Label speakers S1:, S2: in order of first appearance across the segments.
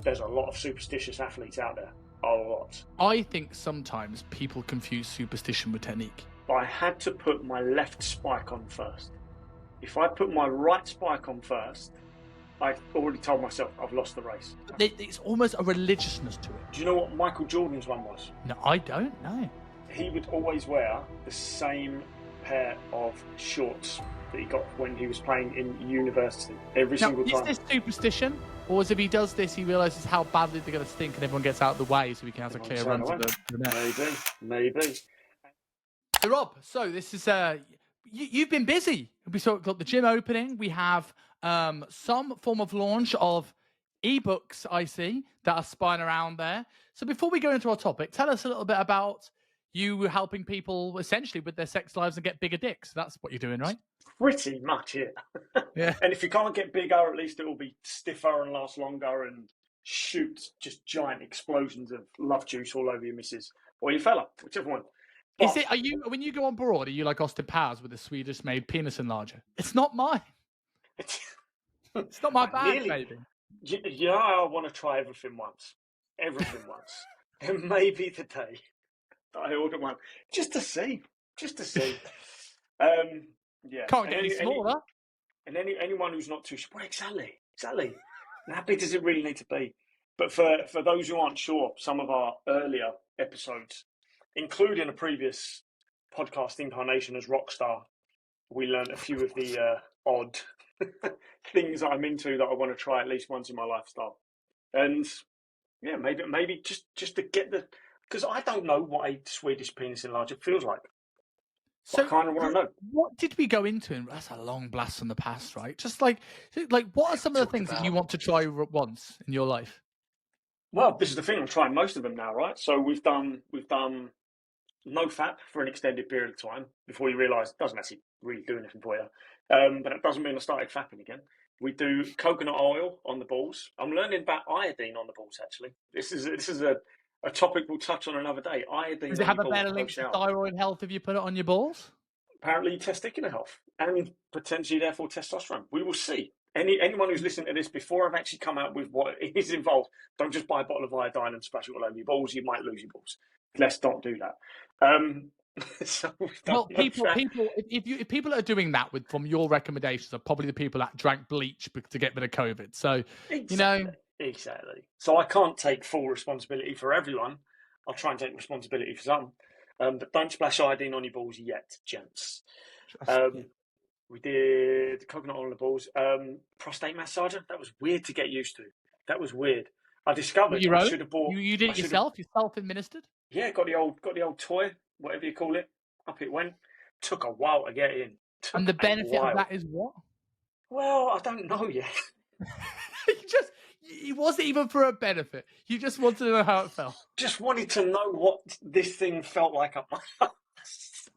S1: there's a lot of superstitious athletes out there. A lot.
S2: I think sometimes people confuse superstition with technique.
S1: I had to put my left spike on first. If I put my right spike on first, I already told myself I've lost the race.
S2: It's almost a religiousness to it.
S1: Do you know what Michael Jordan's one was?
S2: No, I don't know.
S1: He would always wear the same pair of shorts that he got when he was playing in university every single time.
S2: Is this superstition? Or if he does this, he realises how badly they're going to stink and everyone gets out of the way so he can have a clear run to the net?
S1: Maybe.
S2: So, Rob, this is... you've been busy. We got the gym opening. We have some form of launch of ebooks, I see, that are spying around there. So before we go into our topic, tell us a little bit about you helping people essentially with their sex lives and get bigger dicks. That's what you're doing, right?
S1: Pretty much, yeah.
S2: Yeah.
S1: And if you can't get bigger, at least it will be stiffer and last longer and shoot just giant explosions of love juice all over your missus or your fella, whichever one.
S2: But, when you go on board, are you like Austin Powers with a Swedish-made penis enlarger? It's not mine. It's not my bag, baby.
S1: You know, I want to try everything once. And maybe the day that I order one, just to see. Yeah.
S2: Can't get any smaller.
S1: And anyone who's not too sure, well, exactly. And how big does it really need to be? But for those who aren't sure, some of our earlier episodes, including a previous podcast incarnation as Rockstar, we learned a few of the odd things that I'm into that I want to try at least once in my lifestyle. And yeah, maybe just to get because I don't know what a Swedish penis enlarger feels like. So I kind of want to know.
S2: What did we go into? That's a long blast from the past, right? Just like what are some of the things that you want to try once in your life?
S1: Well, this is the thing. I'm trying most of them now, right? So we've done no fap for an extended period of time before you realise it doesn't actually really do anything for you. But it doesn't mean I started fapping again. We do coconut oil on the balls. I'm learning about iodine on the balls, actually. This is a topic we'll touch on another day. Iodine.
S2: Does it have a better link to thyroid health if you put it on your balls?
S1: Apparently testicular health and potentially therefore testosterone. We will see. Anyone who's listening to this before I've actually come out with what is involved, don't just buy a bottle of iodine and splash it all over your balls. You might lose your balls. Let's not do that.
S2: If people are doing that from your recommendations are probably the people that drank bleach to get rid of COVID. So
S1: exactly. So I can't take full responsibility for everyone. I'll try and take responsibility for some, but don't splash iodine on your balls yet, gents. We did coconut oil on the balls. Prostate massager. That was weird to get used to. That was weird. I discovered I should have bought.
S2: You did it yourself. You self-administered.
S1: Yeah, got the old toy, whatever you call it. Up it went. Took a while to get in.
S2: And the benefit of that is what?
S1: Well, I don't know yet.
S2: It wasn't even for a benefit. You just wanted to know how it felt.
S1: Just wanted to know what this thing felt like up my ass.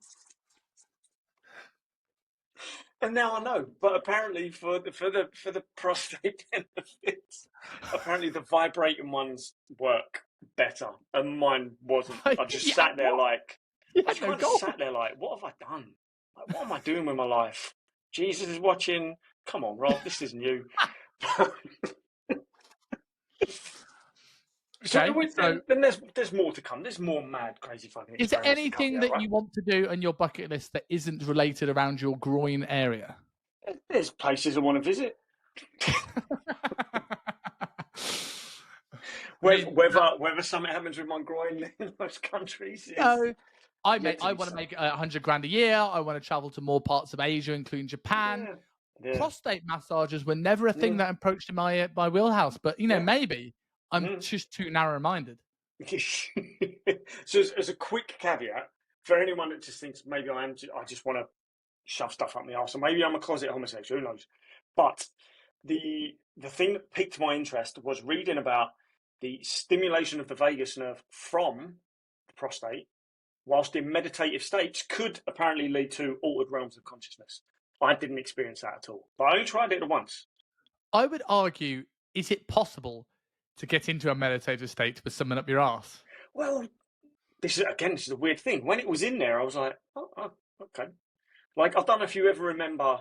S1: And now I know. But apparently, for the prostate benefits, apparently the vibrating ones work better, and mine wasn't. I just sat there like, what have I done? Like, what am I doing with my life? Jesus is watching. Come on, Rob, this isn't you. So then there's more to come. There's more mad, crazy fucking.
S2: Is there anything that you want to do on your bucket list that isn't related around your groin area?
S1: There's places I want to visit. Whether something happens with my groin in those countries.
S2: I want to make $100,000 a year. I want to travel to more parts of Asia, including Japan. Yeah. Prostate massages were never a thing that approached in my wheelhouse, but maybe I'm just too narrow-minded.
S1: So as a quick caveat, for anyone that just thinks maybe I just want to shove stuff up my arse, or maybe I'm a closet homosexual, who knows? But the thing that piqued my interest was reading about the stimulation of the vagus nerve from the prostate, whilst in meditative states, could apparently lead to altered realms of consciousness. I didn't experience that at all, but I only tried it once.
S2: I would argue, is it possible to get into a meditative state with someone up your arse?
S1: Well, this is a weird thing. When it was in there, I was like, oh okay. Like, I don't know if you ever remember,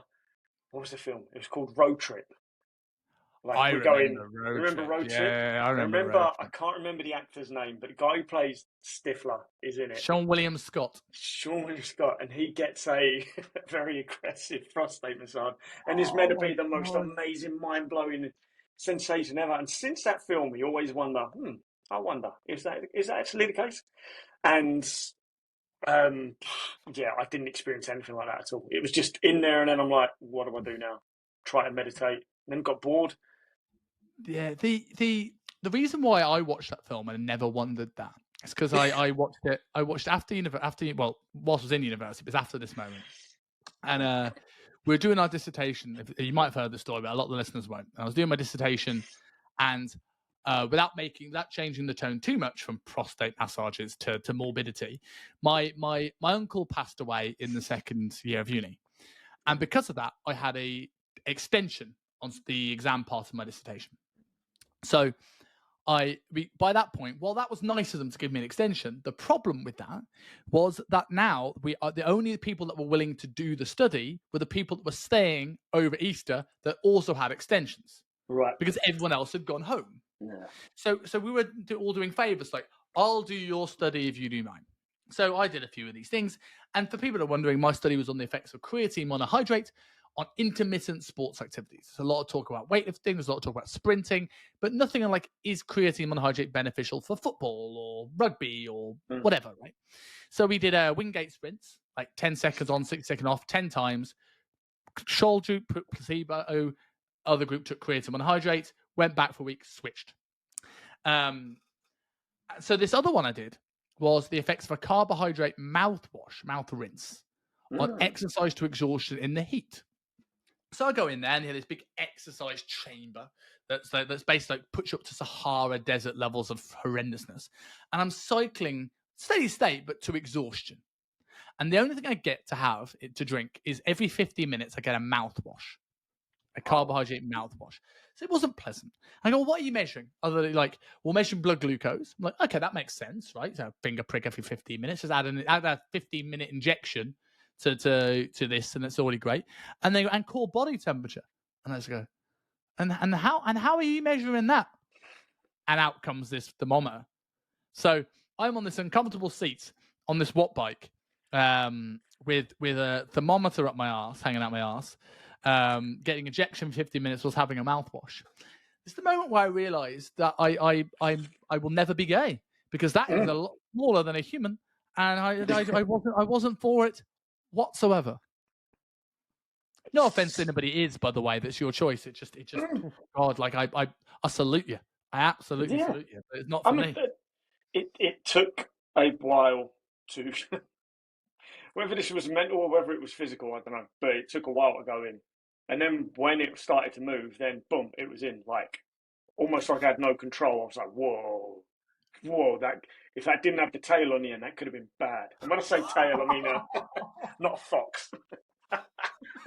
S1: what was the film? It was called Road Trip. Like
S2: I
S1: we go in.
S2: remember Road
S1: Remember
S2: Trip.
S1: Road Trip?
S2: Yeah, I remember
S1: Remember,
S2: Road
S1: I
S2: Trip.
S1: can't remember the actor's name, but the guy who plays Stifler is in it.
S2: Sean William Scott.
S1: Sean William Scott, and he gets a very aggressive prostate massage, and is meant
S2: Oh
S1: to
S2: my
S1: be the most
S2: god.
S1: amazing, mind-blowing sensation ever. And since that film, you always wonder, I wonder, is that actually the case? And yeah, I didn't experience anything like that at all. It was just in there, and then I'm like, what do I do now? Try to meditate, and then got bored.
S2: Yeah, the reason why I watched that film and never wondered that is because I watched it. I watched after whilst I was in university, but it's after this moment. And we were doing our dissertation. You might have heard the story, but a lot of the listeners won't. I was doing my dissertation, and without changing the tone too much from prostate massages to morbidity, my uncle passed away in the second year of uni, and because of that, I had a extension on the exam part of my dissertation. So by that point, well, that was nice of them to give me an extension. The problem with that was that now we are the only people that were willing to do the study were the people that were staying over Easter that also had extensions,
S1: Right.
S2: because everyone else had gone home.
S1: Yeah.
S2: So we were all doing favors, like, I'll do your study if you do mine. So I did a few of these things. And for people that are wondering, my study was on the effects of creatine monohydrate on intermittent sports activities. There's a lot of talk about weightlifting, there's a lot of talk about sprinting, but nothing like, is creatine monohydrate beneficial for football or rugby or whatever, right? So we did Wingate sprints, like 10 seconds on, 6 seconds off, 10 times. Control group put placebo, other group took creatine monohydrate, went back for a week, switched. So this other one I did was the effects of a carbohydrate mouth rinse on exercise to exhaustion in the heat. So I go in there and hear this big exercise chamber that's basically like puts you up to Sahara desert levels of horrendousness. And I'm cycling steady state, but to exhaustion. And the only thing I get to drink is every 15 minutes I get a mouthwash, a carbohydrate mouthwash. So it wasn't pleasant. I go, what are you measuring? Other than like, we're measuring blood glucose. I'm like, okay, that makes sense, right? So finger prick every 15 minutes. Just add a 15-minute injection to this, and it's already great. And they go, and core body temperature. And I just go, and how are you measuring that? And out comes this thermometer. So I'm on this uncomfortable seat on this watt bike, with a thermometer up my arse, hanging out my arse, getting injection for 15 minutes, was having a mouthwash. It's the moment where I realised that I will never be gay, because that is a lot smaller than a human, and I wasn't for it whatsoever. No offense to anybody is, by the way, that's your choice. It just oh God, like I salute you. I absolutely salute you. But it's not for me.
S1: It took a while to whether this was mental or whether it was physical, I don't know. But it took a while to go in. And then when it started to move, then boom, it was in, like almost like I had no control. I was like, whoa, that if that didn't have the tail on the end, that could have been bad. And when I say tail, I mean not a fox.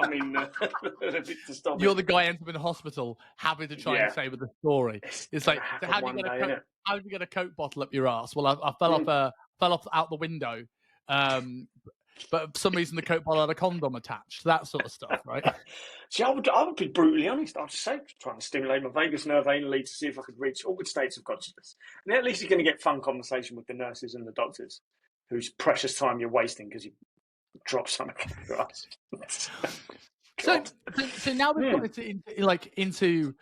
S1: I mean,
S2: you're the guy entering the hospital, happy to try and save the story. It's like, so how did you get a Coke bottle up your ass? Well, I fell off out the window, but for some reason the Coke bottle had a condom attached. That sort of stuff, right?
S1: See, I would be brutally honest. I'd say trying to stimulate my vagus nerve anally to see if I could reach altered states of consciousness. And then at least you're going to get fun conversation with the nurses and the doctors, whose precious time you're wasting because you drop something in your ass.
S2: So now we've gone into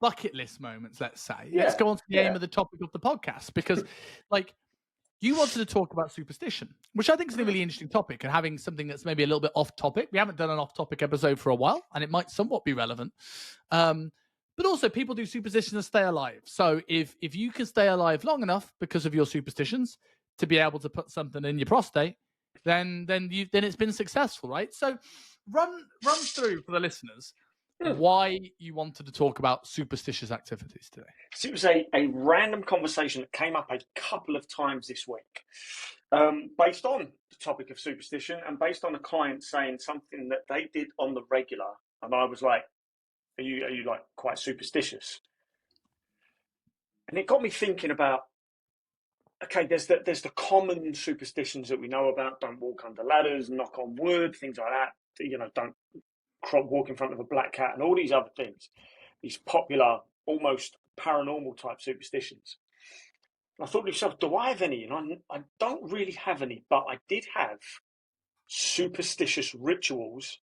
S2: bucket list moments, let's say. Yeah, let's go on to the aim of the topic of the podcast, because you wanted to talk about superstition, which I think is a really interesting topic, and having something that's maybe a little bit off topic. We haven't done an off topic episode for a while, and it might somewhat be relevant. But also, people do superstitions to stay alive. So if you can stay alive long enough because of your superstitions to be able to put something in your prostate, then it's been successful, right? So run through for the listeners why you wanted to talk about superstitious activities today.
S1: So it was a random conversation that came up a couple of times this week, based on the topic of superstition and based on a client saying something that they did on the regular, and I was like, "Are you like quite superstitious?" And it got me thinking about, okay, there's the common superstitions that we know about. Don't walk under ladders, knock on wood, things like that. Don't walk in front of a black cat, and all these other things, these popular, almost paranormal type superstitions. And I thought to myself, do I have any? And I don't really have any, but I did have superstitious rituals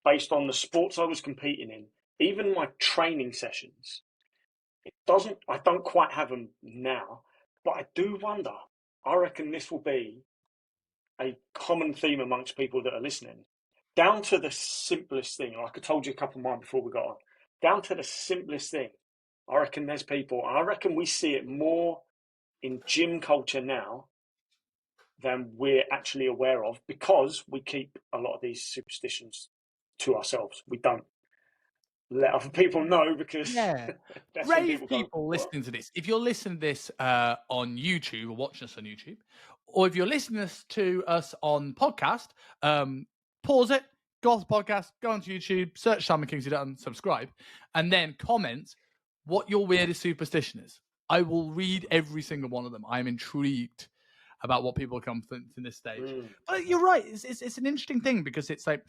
S1: based on the sports I was competing in, even my training sessions. I don't quite have them now, but I do wonder. I reckon this will be a common theme amongst people that are listening, down to the simplest thing. Like I told you a couple of mine before we got on, down to the simplest thing. I reckon there's people, and I reckon we see it more in gym culture now than we're actually aware of, because we keep a lot of these superstitions to ourselves. We don't let other people know, because that's when
S2: Brave
S1: people go, what?
S2: listening to this. If you're listening to this on YouTube or watching us on YouTube, or if you're listening to us on podcast, pause it, go off the podcast, go onto YouTube, search Simon Kingsley Dutton, subscribe, and then comment what your weirdest superstition is. I will read every single one of them. I'm intrigued about what people come to this stage. But you're right. It's an interesting thing, because it's like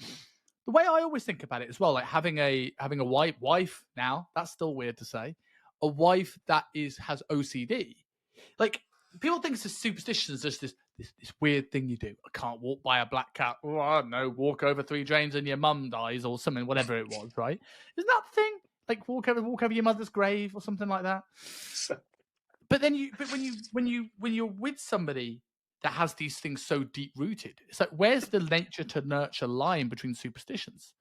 S2: the way I always think about it as well. Like having a wife now. That's still weird to say. A wife that has OCD. Like people think it's a superstition. It's just this weird thing you do. I can't walk by a black cat. Oh, I don't know. Walk over 3 drains and your mum dies, or something. Whatever it was, right? Isn't that the thing? Like walk over your mother's grave or something like that. But when you're with somebody that has these things so deep rooted, it's like, where's the nature to nurture line between superstitions?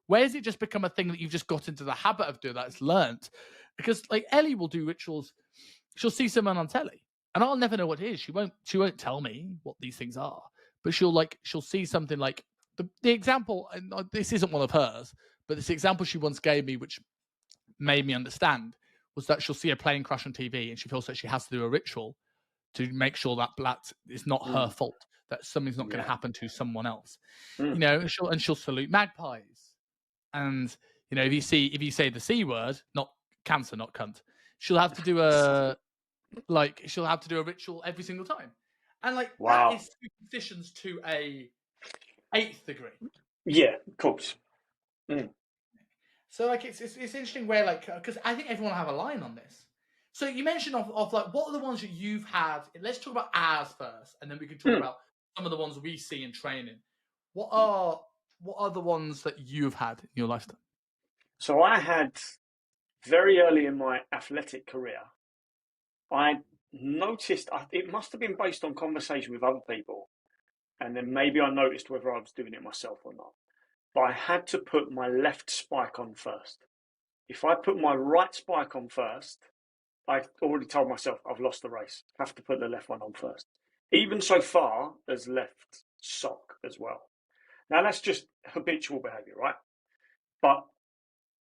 S2: Where's it just become a thing that you've just got into the habit of doing, that it's learnt? Because like Ellie will do rituals, she'll see someone on telly, and I'll never know what it is. She won't tell me what these things are, but she'll see something like the example. And this isn't one of hers, but this example she once gave me, which made me understand, was that she'll see a plane crash on TV and she feels like she has to do a ritual to make sure that is not her fault, that something's not going to happen to someone else. You know, she'll salute magpies. And, you know, if you say the C word, not cancer, not cunt, she'll have to do a ritual every single time. And like, that is superstitions to a 8th degree.
S1: Yeah, of course.
S2: So like it's interesting where, like, because I think everyone will have a line on this. So you mentioned of like, what are the ones that you've had? Let's talk about ours first, and then we can talk about some of the ones we see in training. What are the ones that you've had in your lifetime?
S1: So I had, very early in my athletic career, I noticed, it must have been based on conversation with other people, and then maybe I noticed whether I was doing it myself or not. But I had to put my left spike on first. If I put my right spike on first, I already told myself I've lost the race. I have to put the left one on first. Even so far as left sock as well. Now that's just habitual behaviour, right? But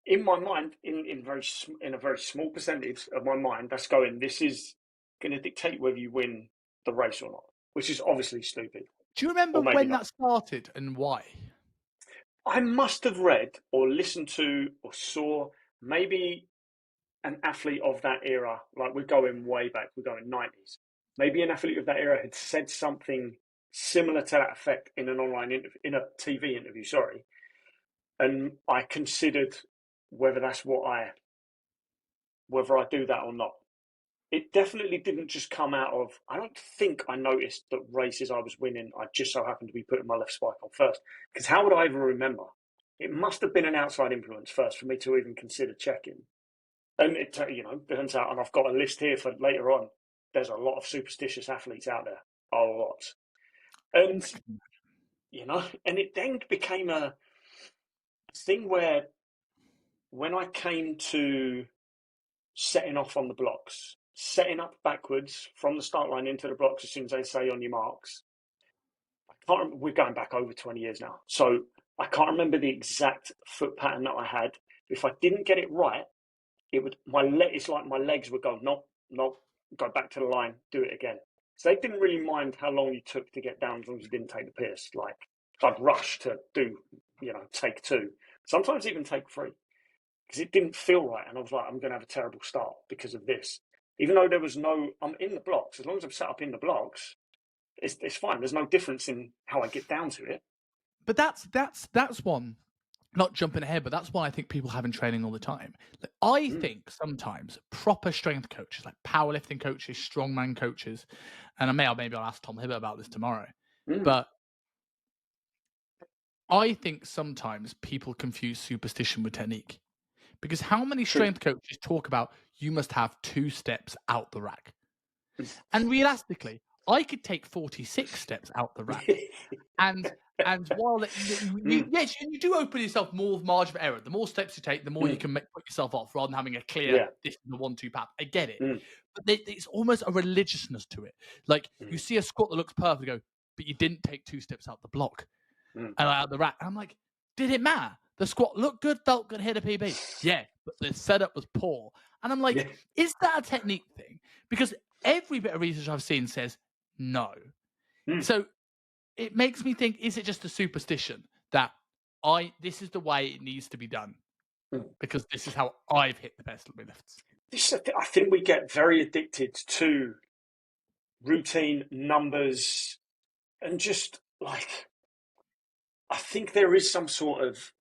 S1: in my mind, in a very small percentage of my mind, that's going, this is going to dictate whether you win the race or not, which is obviously stupid.
S2: Do you remember when that started and why?
S1: I must have read or listened to or saw maybe an athlete of that era, like we're going way back, we're going 90s. Maybe an athlete of that era had said something similar to that effect in an online interview, in a TV interview, sorry. And I considered whether I do that or not. It definitely didn't just come out of, I don't think I noticed that races I was winning, I just so happened to be putting my left spike on first. Because how would I even remember? It must have been an outside influence first for me to even consider checking. And it, turns out, and I've got a list here for later on, there's a lot of superstitious athletes out there. A lot. And, and it then became a thing where when I came to setting off on the blocks, setting up backwards from the start line into the blocks as soon as they say on your marks, we're going back over 20 years now. So I can't remember the exact foot pattern that I had. If I didn't get it right, it's like my legs would go, no, go back to the line, do it again. So they didn't really mind how long you took to get down as long as you didn't take the piss. Like I'd rush to do, take 2, sometimes even take 3, because it didn't feel right. And I was like, I'm going to have a terrible start because of this. Even though I'm in the blocks, as long as I'm set up in the blocks, it's fine. There's no difference in how I get down to it.
S2: But that's one not jumping ahead, but that's why I think people have in training all the time. Like, I think sometimes proper strength coaches, like powerlifting coaches, strongman coaches, and maybe I'll ask Tom Hibbert about this tomorrow, but I think sometimes people confuse superstition with technique. Because how many strength coaches talk about you must have 2 steps out the rack? And realistically, I could take 46 steps out the rack. And while yes, you do open yourself more margin of error. The more steps you take, the more you can put yourself off, rather than having a clear this is the 1-2 path. I get it, but it's almost a religiousness to it. Like you see a squat that looks perfect, go, but you didn't take 2 steps out the block and out the rack. And I'm like, did it matter? The squat looked good, felt good, hit a PB. Yeah, but the setup was poor. And I'm like, is that a technique thing? Because every bit of research I've seen says no. So it makes me think, is it just a superstition that this is the way it needs to be done? Because this is how I've hit the best lifts.
S1: I think we get very addicted to routine, numbers, and just like, I think there is some sort of,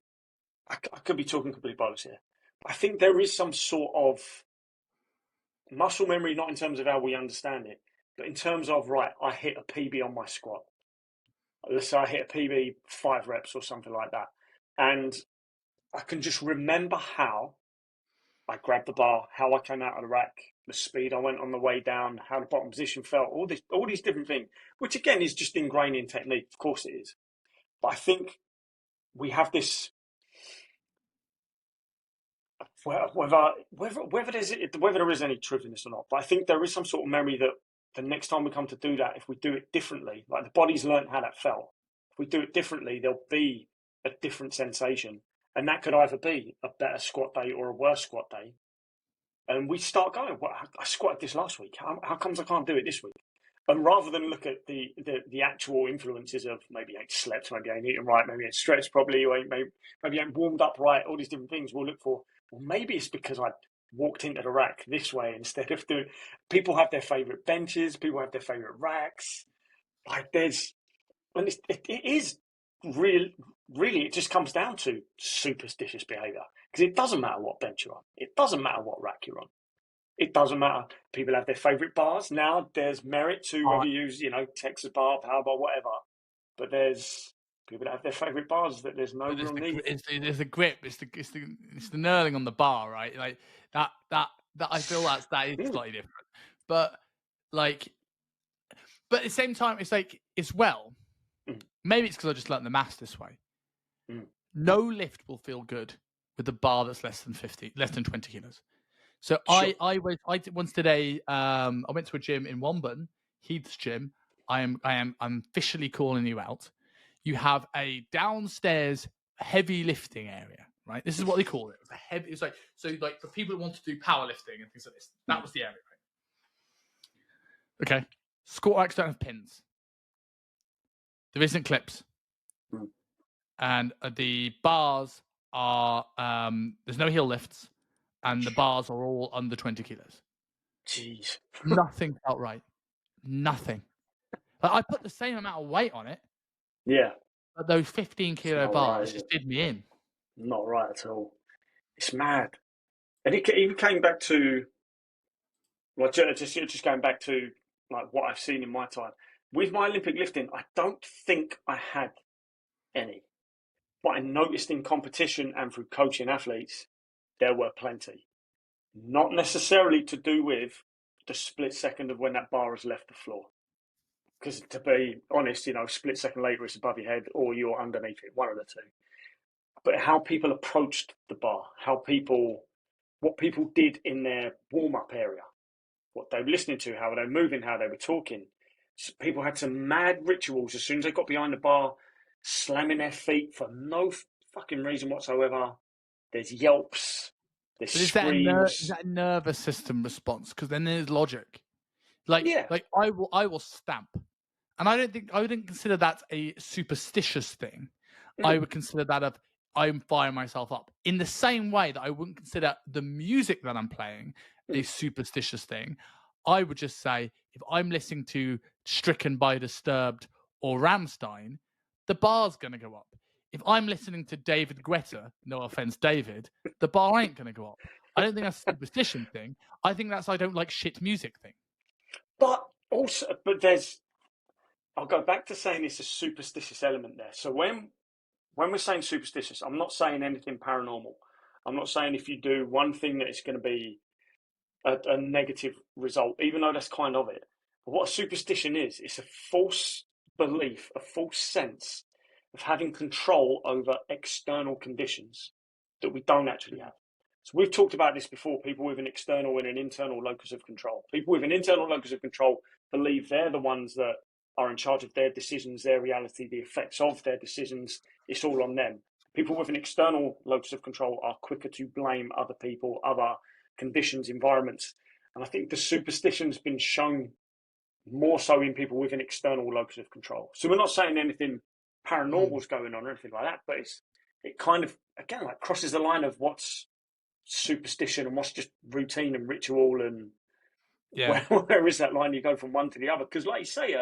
S1: I could be talking complete bollocks here, but I think there is some sort of muscle memory, not in terms of how we understand it, but in terms of, right, I hit a PB on my squat. Let's say I hit a PB 5 reps or something like that. And I can just remember how I grabbed the bar, how I came out of the rack, the speed I went on the way down, how the bottom position felt, all these different things, which again is just ingrained in technique. Of course it is. But I think we have this, whether there is any truth in this or not, but I think there is some sort of memory that the next time we come to do that, if we do it differently, like the body's learned how that felt. If we do it differently, there'll be a different sensation. And that could either be a better squat day or a worse squat day. And we start going, well, I squatted this last week. How comes I can't do it this week? And rather than look at the actual influences of maybe you ain't slept, maybe you ain't eaten right, maybe you ain't stretched properly, or maybe you ain't warmed up right, all these different things, we'll look for, well, maybe it's because I walked into the rack this way instead of doing. People have their favourite benches, people have their favourite racks. Like and it is really, it just comes down to superstitious behaviour. Because it doesn't matter what bench you're on. It doesn't matter what rack you're on. It doesn't matter. People have their favourite bars. Now there's merit to whether you use, Texas bar, power bar, whatever. But there's people that have their favourite bars that there's no real need.
S2: It's the grip. It's the knurling on the bar, right? Like that I feel that is slightly different. But at the same time, it's like maybe it's because I just learned the maths this way. No lift will feel good with a bar that's less than 20 kilos. So sure. I did once today. I went to a gym in Womburn, Heath's gym. I'm officially calling you out. You have a downstairs heavy lifting area, right? This is what they call it. It's like for people who want to do powerlifting and things like this. That was the area, right? Okay. Squat racks don't have pins. There isn't clips, and the bars are there's no heel lifts. And the bars are all under 20 kilos.
S1: Jeez.
S2: Nothing felt right. Nothing. Like, I put the same amount of weight on it.
S1: Yeah.
S2: But those 15 kilo bars just did me in.
S1: Not right at all. It's mad. And it even came back to, well, just going back to like what I've seen in my time. With my Olympic lifting, I don't think I had any. But I noticed in competition and through coaching athletes, there were plenty. Not necessarily to do with the split second of when that bar has left the floor. Because to be honest, split second later it's above your head or you're underneath it, one of the two. But how people approached the bar, what people did in their warm-up area, what they were listening to, how they were moving, how they were talking. So people had some mad rituals as soon as they got behind the bar, slamming their feet for no fucking reason whatsoever. There's yelps. There's screams.
S2: Is that a nervous system response? Because then there's logic. Like I will stamp, and I wouldn't consider that a superstitious thing. I would consider that I'm firing myself up in the same way that I wouldn't consider the music that I'm playing a superstitious thing. I would just say if I'm listening to Stricken by Disturbed or Rammstein, the bar's going to go up. if I'm listening to David Guetta, no offense, David, the bar ain't going to go up. I don't think that's a superstition thing. I think that's I don't like shit music thing.
S1: But also, I'll go back to saying it's a superstitious element there. So when we're saying superstitious, I'm not saying anything paranormal. I'm not saying if you do one thing that it's going to be a negative result, even though that's kind of it. But what a superstition is, it's a false belief, a false sense of having control over external conditions that we don't actually have. So we've talked about this before, people with an external and an internal locus of control. People with an internal locus of control believe they're the ones that are in charge of their decisions, their reality, the effects of their decisions. It's all on them. People with an external locus of control are quicker to blame other people, other conditions, environments. And I think the superstition's been shown more so in people with an external locus of control. So we're not saying anything paranormal's going on or anything like that, but it kind of, again, like crosses the line of what's superstition and what's just routine and ritual, and where is that line you go from one to the other? Because like you say,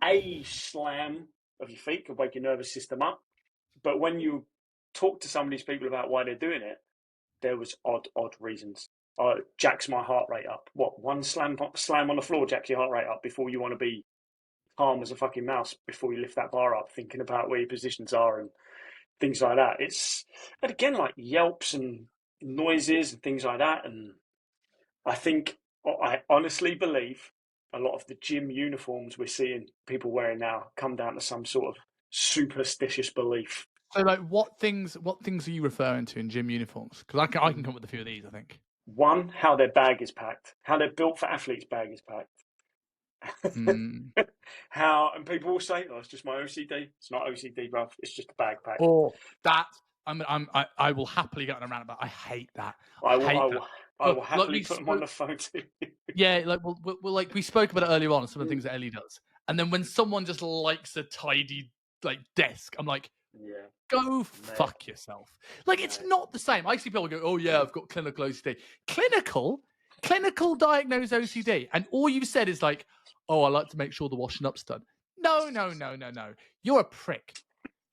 S1: a slam of your feet could wake your nervous system up, but when you talk to some of these people about why they're doing it, there was odd reasons. Jacks my heart rate up. What, one slam on the floor jacks your heart rate up before you want to be calm as a fucking mouse before you lift that bar up, thinking about where your positions are and things like that. And again, like yelps and noises and things like that. And I honestly believe a lot of the gym uniforms we're seeing people wearing now come down to some sort of superstitious belief.
S2: So, like, what things are you referring to in gym uniforms? Because I can come up with a few of these, I think.
S1: One, how their bag is packed, how their built for athletes bag is packed. How, and people will say, "Oh, it's just my OCD." It's not OCD, bruv. It's just a bag pack.
S2: Or that I will happily get on a rant about. I hate that. I
S1: will happily put them on the phone too.
S2: Yeah, like we'll like we spoke about it earlier on. Some of the things that Ellie does, and then when someone just likes a tidy like desk, I'm like,
S1: yeah,
S2: go fuck yourself. Like it's not the same. I see people go, "Oh yeah, I've got clinical OCD." Clinical diagnosed OCD, and all you've said is like, "Oh, I like to make sure the washing up's done." No. You're a prick.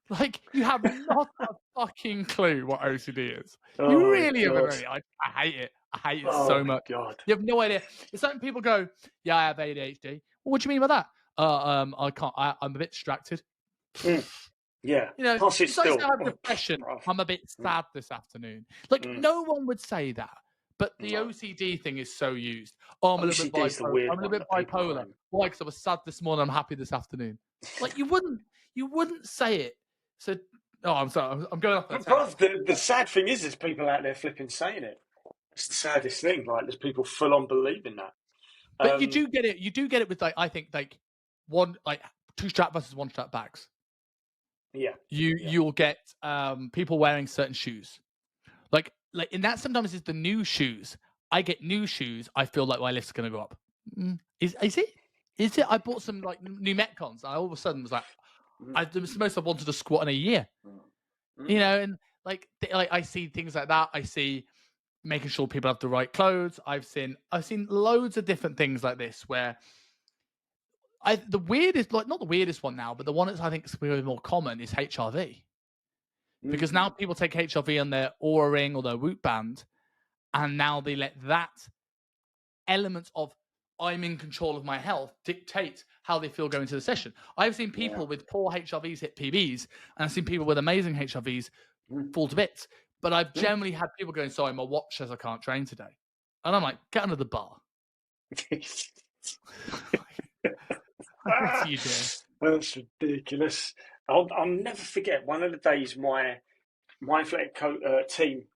S2: Like, you have not a fucking clue what OCD is. You really haven't. I hate it. I hate it so much.
S1: God.
S2: You have no idea. It's like people go, "Yeah, I have ADHD." Well, what do you mean by that? I can't. I'm a bit distracted.
S1: Yeah.
S2: You know,
S1: Pass it
S2: it's like
S1: still.
S2: I have depression. I'm a bit sad this afternoon. Like, no one would say that. But the OCD thing is so used. Oh, I'm a little bit bipolar. I'm a little bit bipolar. Why? Because I was sad this morning. I'm happy this afternoon. Like, you wouldn't say it. So, I'm sorry. I'm going off.
S1: The sad thing is, there's people out there flipping saying it. It's the saddest thing. Like, there's people full on believing that.
S2: But you do get it. You do get it with like, I think like two strap versus one strap bags.
S1: Yeah.
S2: You'll get people wearing certain shoes. Like in that sometimes it's the new shoes. I get new shoes. I feel like my lift's gonna go up. Is it? Is it? I bought some like new Metcons. I all of a sudden was like, it's the most I've wanted to squat in a year. You know, and like I see things like that. I see making sure people have the right clothes. I've seen loads of different things like this where the weirdest, like not the weirdest one now, but the one that's I think is more common is HRV. Because now people take HRV on their Oura Ring or their Whoop Band, and now they let that element of I'm in control of my health dictate how they feel going to the session. I've seen people with poor HRVs hit PBs, and I've seen people with amazing HRVs fall to bits. But I've generally had people going, "Sorry, my watch says I can't train today," and I'm like, "Get under the bar." What are you doing?
S1: That's ridiculous. I'll never forget one of the days my athletic team,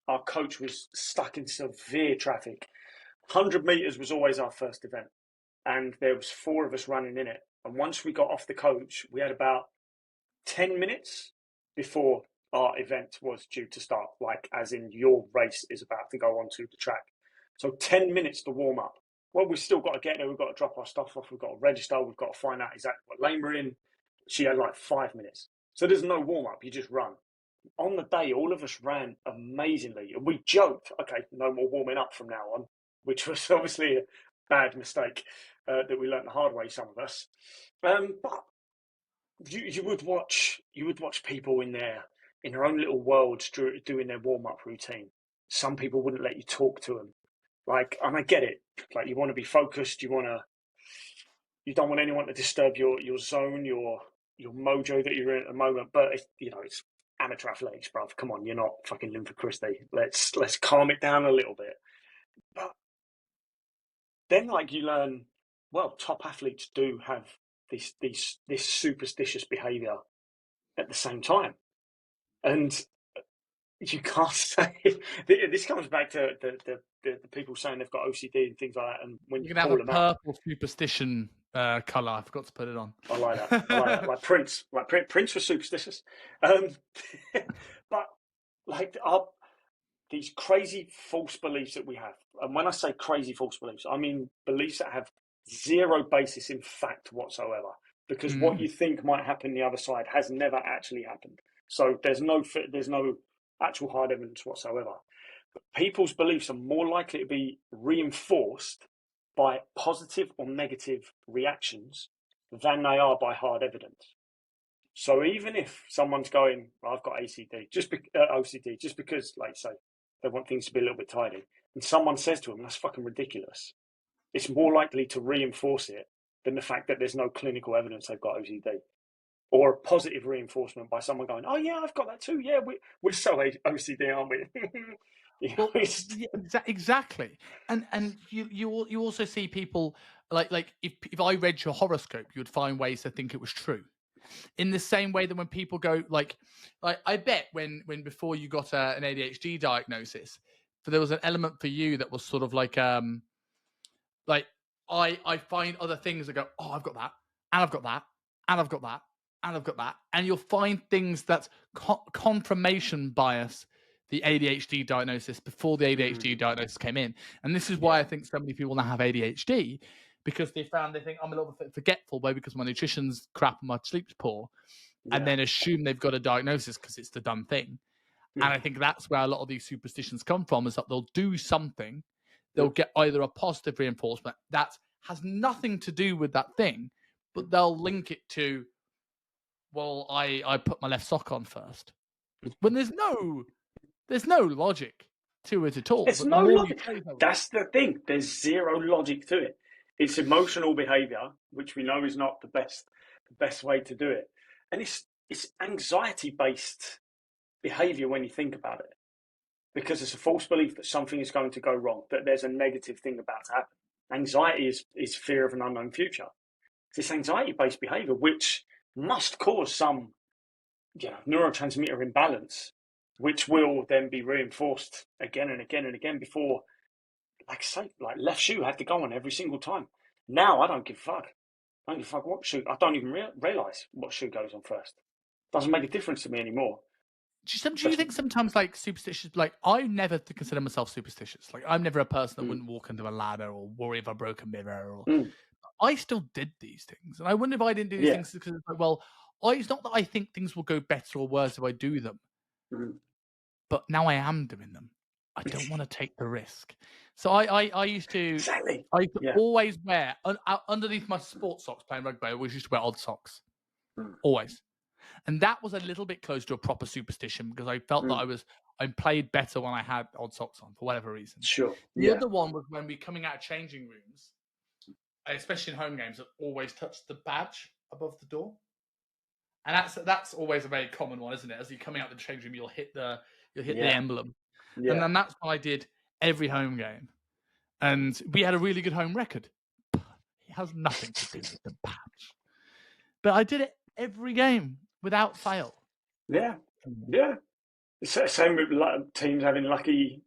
S1: our coach was stuck in severe traffic. 100 meters was always our first event, and there was 4 of us running in it. And once we got off the coach, we had about 10 minutes before our event was due to start, like as in your race is about to go onto the track. So 10 minutes to warm up. Well, we've still got to get there. We've got to drop our stuff off. We've got to register. We've got to find out exactly what lane we're in. She had like 5 minutes. So there's no warm up. You just run. On the day, all of us ran amazingly. And we joked, okay, no more warming up from now on, which was obviously a bad mistake that we learned the hard way, some of us. But you would watch people in their own little worlds doing their warm-up routine. Some people wouldn't let you talk to them. Like, and I get it. Like, you want to be focused. You don't want anyone to disturb your zone, your mojo that you're in at the moment. But it's amateur athletics, bruv. Come on, you're not fucking Linford Christie. Let's calm it down a little bit. But then, like, you learn, well, top athletes do have this superstitious behaviour at the same time, and you can't say this comes back to the people saying they've got OCD and things like that. And when you
S2: can have
S1: call
S2: a
S1: them out,
S2: purple superstition colour. I forgot to put it on.
S1: I like that. Like Prince. Prince was superstitious. But like these crazy false beliefs that we have. And when I say crazy false beliefs, I mean beliefs that have zero basis in fact whatsoever. Because what you think might happen the other side has never actually happened. So there's no actual hard evidence whatsoever. But people's beliefs are more likely to be reinforced by positive or negative reactions than they are by hard evidence. So even if someone's going, well, I've got OCD, just because, like, say, they want things to be a little bit tidy, and someone says to them, that's fucking ridiculous, it's more likely to reinforce it than the fact that there's no clinical evidence they've got OCD. Or a positive reinforcement by someone going, oh, yeah, I've got that too. Yeah, we're so OCD, aren't we?
S2: Well, exactly. And you also see people like if I read your horoscope, you would find ways to think it was true. In the same way that when people go like I bet when before you got an ADHD diagnosis, there was an element for you that was sort of like I find other things that go, oh, I've got that, and I've got that, and I've got that, and I've got that, and you'll find things that's confirmation bias. The ADHD diagnosis before the ADHD diagnosis came in, and this is why I think so many people now have ADHD, because they think I'm a little bit forgetful, because my nutrition's crap and my sleep's poor, and then assume they've got a diagnosis because it's the done thing. And I think that's where a lot of these superstitions come from, is that they'll do something, they'll get either a positive reinforcement that has nothing to do with that thing, but they'll link it to, well, I put my left sock on first, when there's no logic to it at all.
S1: There's no logic. That's the thing. There's zero logic to it. It's emotional behaviour, which we know is not the best way to do it, and it's anxiety-based behaviour when you think about it, because it's a false belief that something is going to go wrong, that there's a negative thing about to happen. Anxiety is fear of an unknown future. It's anxiety-based behaviour which must cause some neurotransmitter imbalance, which will then be reinforced again and again and again before, like left shoe had to go on every single time. Now I don't give a fuck. I don't give a fuck what shoe. I don't even realise what shoe goes on first. Doesn't make a difference to me anymore.
S2: Do you think sometimes, like, superstitious, like, I never consider myself superstitious. Like, I'm never a person that wouldn't walk under a ladder or worry if I broke a mirror. I still did these things. And I wonder if I didn't do these things because it's like, well, it's not that I think things will go better or worse if I do them. But now I am doing them. I don't want to take the risk. So I used to always wear, underneath my sports socks playing rugby, I always used to wear odd socks. Always. And that was a little bit close to a proper superstition, because I felt that I played better when I had odd socks on, for whatever reason.
S1: Sure.
S2: The other one was when we coming out of changing rooms, especially in home games, that always touched the badge above the door. And that's always a very common one, isn't it? As you're coming out of the changing room, you'll hit the emblem. Yeah. And then that's what I did every home game. And we had a really good home record. It has nothing to do with the badge. But I did it every game without fail.
S1: Yeah. It's the same with teams having lucky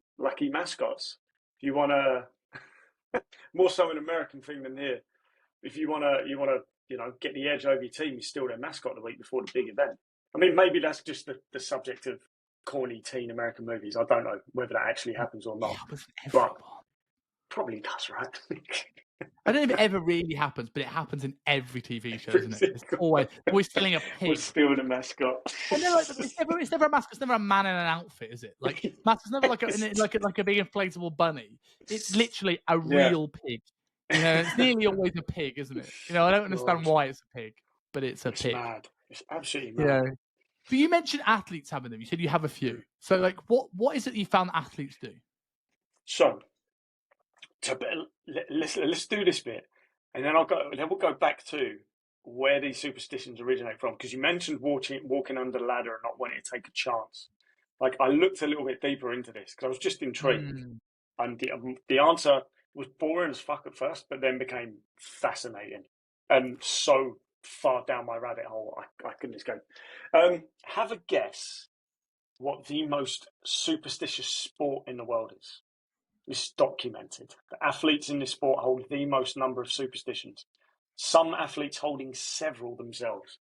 S1: mascots. If you want to, more so an American thing than here. If you want to, get the edge over your team, you steal their mascot the week before the big event. I mean, maybe that's just the subject of corny teen American movies. I don't know whether that actually happens or not. But probably does, right?
S2: I don't know if it ever really happens, but it happens in every TV show, isn't it? It's always stealing a pig.
S1: Or stealing a mascot.
S2: And like, it's never a mascot. It's never a man in an outfit, is it? Like, mascot's never like a big inflatable bunny. It's literally a real pig. It's nearly always a pig, isn't it? I don't understand why it's a pig, but it's a pig.
S1: Mad. It's absolutely
S2: Yeah.
S1: mad.
S2: But you mentioned athletes having them. You said you have a few. So, like, what is it that you found athletes do?
S1: So, let's do this bit, and then we'll go back to where these superstitions originate from. Because you mentioned walking under the ladder and not wanting to take a chance. Like, I looked a little bit deeper into this because I was just intrigued, and the answer was boring as fuck at first, but then became fascinating and so far down my rabbit hole I couldn't escape. Have a guess what the most superstitious sport in the world is. This is documented. The athletes in this sport hold the most number of superstitions. Some athletes holding several themselves.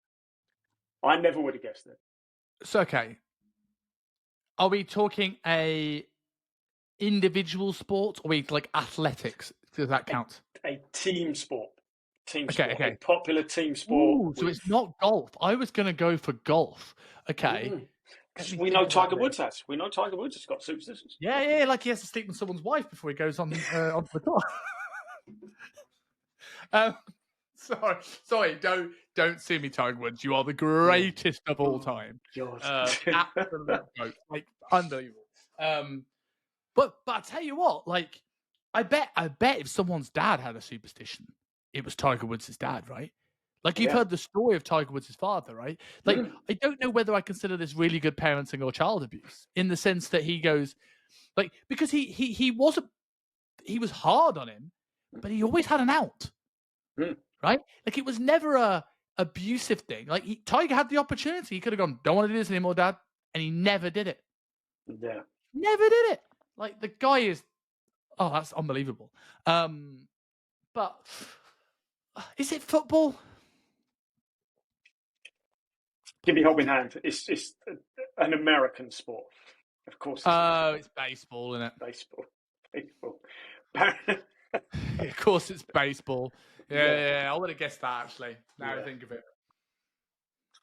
S1: I never would have guessed it.
S2: So, okay. Are we talking a individual sport or we like athletics? Does that count?
S1: A team sport.
S2: Okay.
S1: A popular team sport.
S2: So it's not golf. I was going to go for golf. Okay.
S1: Because we know Tiger Woods has. We know Tiger Woods has got superstitions.
S2: Yeah, like he has to sleep with someone's wife before he goes on onto the tour. Sorry, don't sue me, Tiger Woods. You are the greatest of all time. Absolute joke, like unbelievable. But I tell you what, like I bet if someone's dad had a superstition, it was Tiger Woods' dad, right? Like you've heard the story of Tiger Woods' father, right? Like I don't know whether I consider this really good parenting or child abuse in the sense that he goes, like because he was hard on him, but he always had an out, right? Like it was never a abusive thing. Like Tiger had the opportunity, he could have gone, don't want to do this anymore, Dad, and he never did it.
S1: Yeah,
S2: never did it. Like the guy is, that's unbelievable. But is it football?
S1: Give me helping hand. It's an American sport, of course.
S2: It's baseball, isn't it?
S1: Baseball.
S2: Of course, it's baseball. Yeah. I would have guessed that actually. Now I think of it.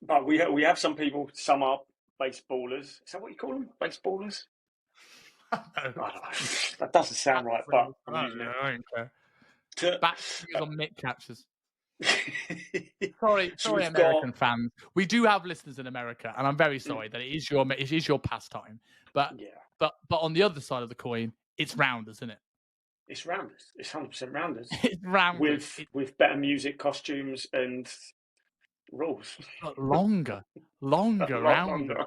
S1: But we have some people. Some are baseballers. Is that what you call them? Baseballers? I don't know. That doesn't sound right, but I'm using it.
S2: I don't care. Back on mitt catchers. Sorry, American fans. We do have listeners in America, and I'm very sorry that it is your pastime. But on the other side of the coin, it's rounders, isn't it?
S1: It's rounders. It's 100% rounders.
S2: It's rounders
S1: with better music, costumes, and rules.
S2: But longer rounders.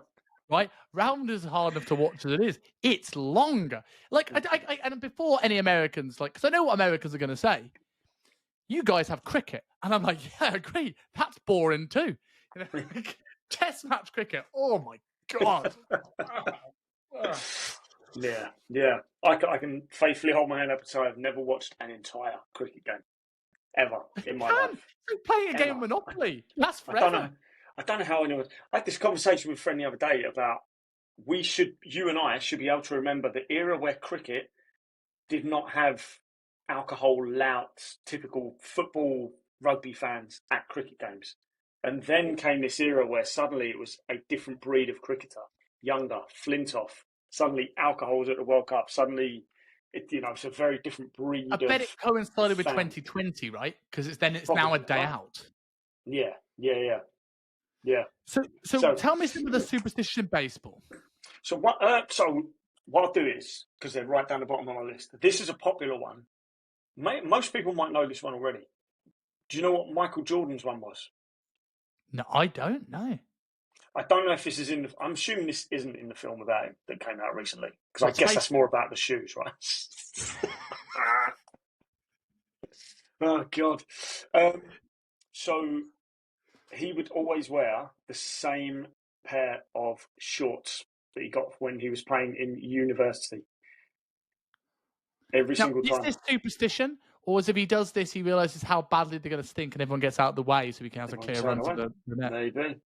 S2: Right, rounders are hard enough to watch as it is. It's longer. Like, and before any Americans, like, because I know what Americans are going to say. You guys have cricket, and I'm like, yeah, I agree. That's boring too. You know, like, Test match cricket. Oh my god.
S1: Yeah. I can faithfully hold my hand up and say I've never watched an entire cricket game ever in my life.
S2: Like playing a game of Monopoly. That's forever.
S1: I don't know how anyone. I had this conversation with a friend the other day about you and I should be able to remember the era where cricket did not have alcohol louts, typical football, rugby fans at cricket games. And then came this era where suddenly it was a different breed of cricketer, younger, Flintoff. Suddenly alcohol was at the World Cup. Suddenly, it's a very different breed.
S2: I bet it coincided with 2020, right? Because it's now a day out.
S1: Yeah.
S2: So tell me some of the superstitions in baseball.
S1: So what I'll do is, because they're right down the bottom of my list, this is a popular one. Most people might know this one already. Do you know what Michael Jordan's one was?
S2: No, I don't know.
S1: I don't know if this is I'm assuming this isn't in the film about him that came out recently, because I guess that's more about the shoes, right? Oh, God. So he would always wear the same pair of shorts that he got when he was playing in university. Every single time.
S2: Is this superstition? Or as if he does this, he realizes how badly they're going to stink and everyone gets out of the way so he can have a clear run to the net.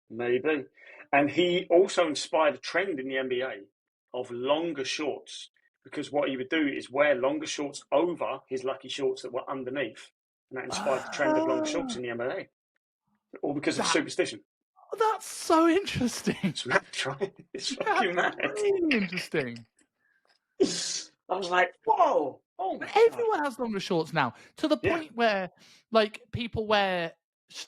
S1: Maybe. And he also inspired a trend in the NBA of longer shorts, because what he would do is wear longer shorts over his lucky shorts that were underneath. And that inspired the trend of longer shorts in the NBA. All because of superstition.
S2: That's so interesting.
S1: It's mad, right? It's fucking mad.
S2: Really interesting.
S1: I was like, whoa. Oh my
S2: Everyone has longer shorts now, to the point where, like, people wear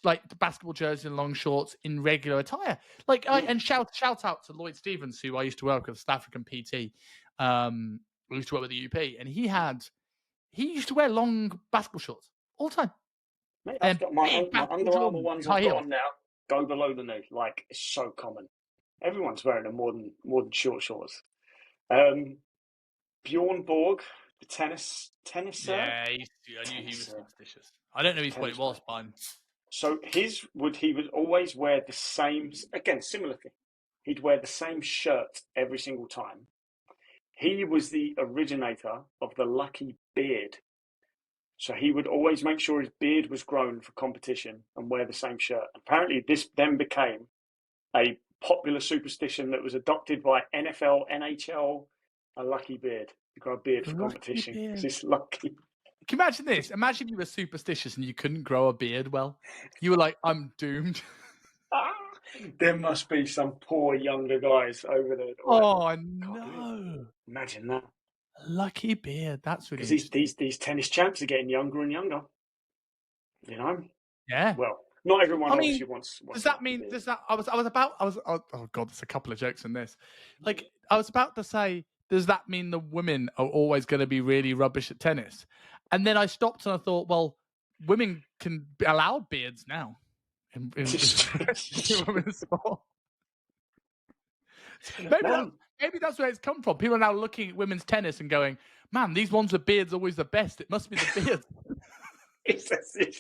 S2: like the basketball jersey and long shorts in regular attire. Like, and shout out to Lloyd Stevens, who I used to work with, South African PT. We used to work with the UP, and he used to wear long basketball shorts all the time.
S1: Mate, I've got my Under Armour
S2: Jordan
S1: ones
S2: high
S1: I've got
S2: heels.
S1: on now go below the knee. Like, it's so common. Everyone's wearing them more than short shorts. Bjorn Borg, the tennisser.
S2: Yeah, I knew he was superstitious. I don't know what it was, but
S1: so he would always wear the same, again, similar thing. He'd wear the same shirt every single time. He was the originator of the lucky beard. So he would always make sure his beard was grown for competition and wear the same shirt. Apparently, this then became a popular superstition that was adopted by NFL, NHL, a lucky beard. You grow a beard for competition because it's lucky.
S2: Can you imagine this? Imagine you were superstitious and you couldn't grow a beard well. You were like, I'm doomed.
S1: There must be some poor younger guys over there.
S2: Oh, no.
S1: Imagine that.
S2: Lucky beard. That's really
S1: because these tennis champs are getting younger and younger. You know?
S2: Yeah.
S1: Well, not everyone obviously wants.
S2: Does that mean? Oh god, there's a couple of jokes in this. Like, I was about to say, does that mean the women are always going to be really rubbish at tennis? And then I stopped and I thought, well, women can be allowed beards now in women's sport. Maybe that's where it's come from. People are now looking at women's tennis and going, man, these ones with beards are always the best. It must be the beards.
S1: It's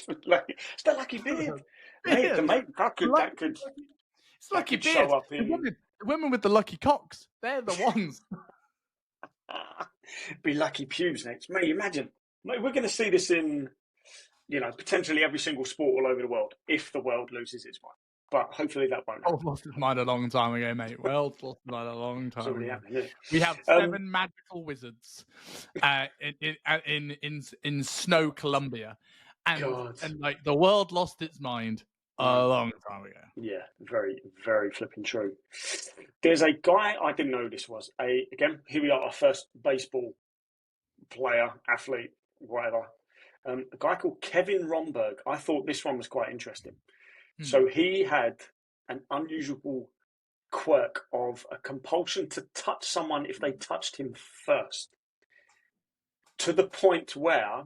S1: the lucky beard. Mate, that could.
S2: It's lucky beard. The women with the lucky cocks, they're the ones.
S1: Be lucky pubes next. Mate, imagine. Mate, we're going to see this in, potentially every single sport all over the world if the world loses its mind. But hopefully that won't happen.
S2: Lost its mind a long time ago, mate. World's lost its mind a long time ago.
S1: Happened,
S2: we have 7 magical wizards in Snow, Colombia. And like the world lost its mind a long time ago.
S1: Yeah, very, very flipping true. There's a guy, I didn't know who this was. Again, here we are, our first baseball player, athlete, whatever. A guy called Kevin Romberg. I thought this one was quite interesting. So he had an unusual quirk of a compulsion to touch someone if they touched him first. To the point where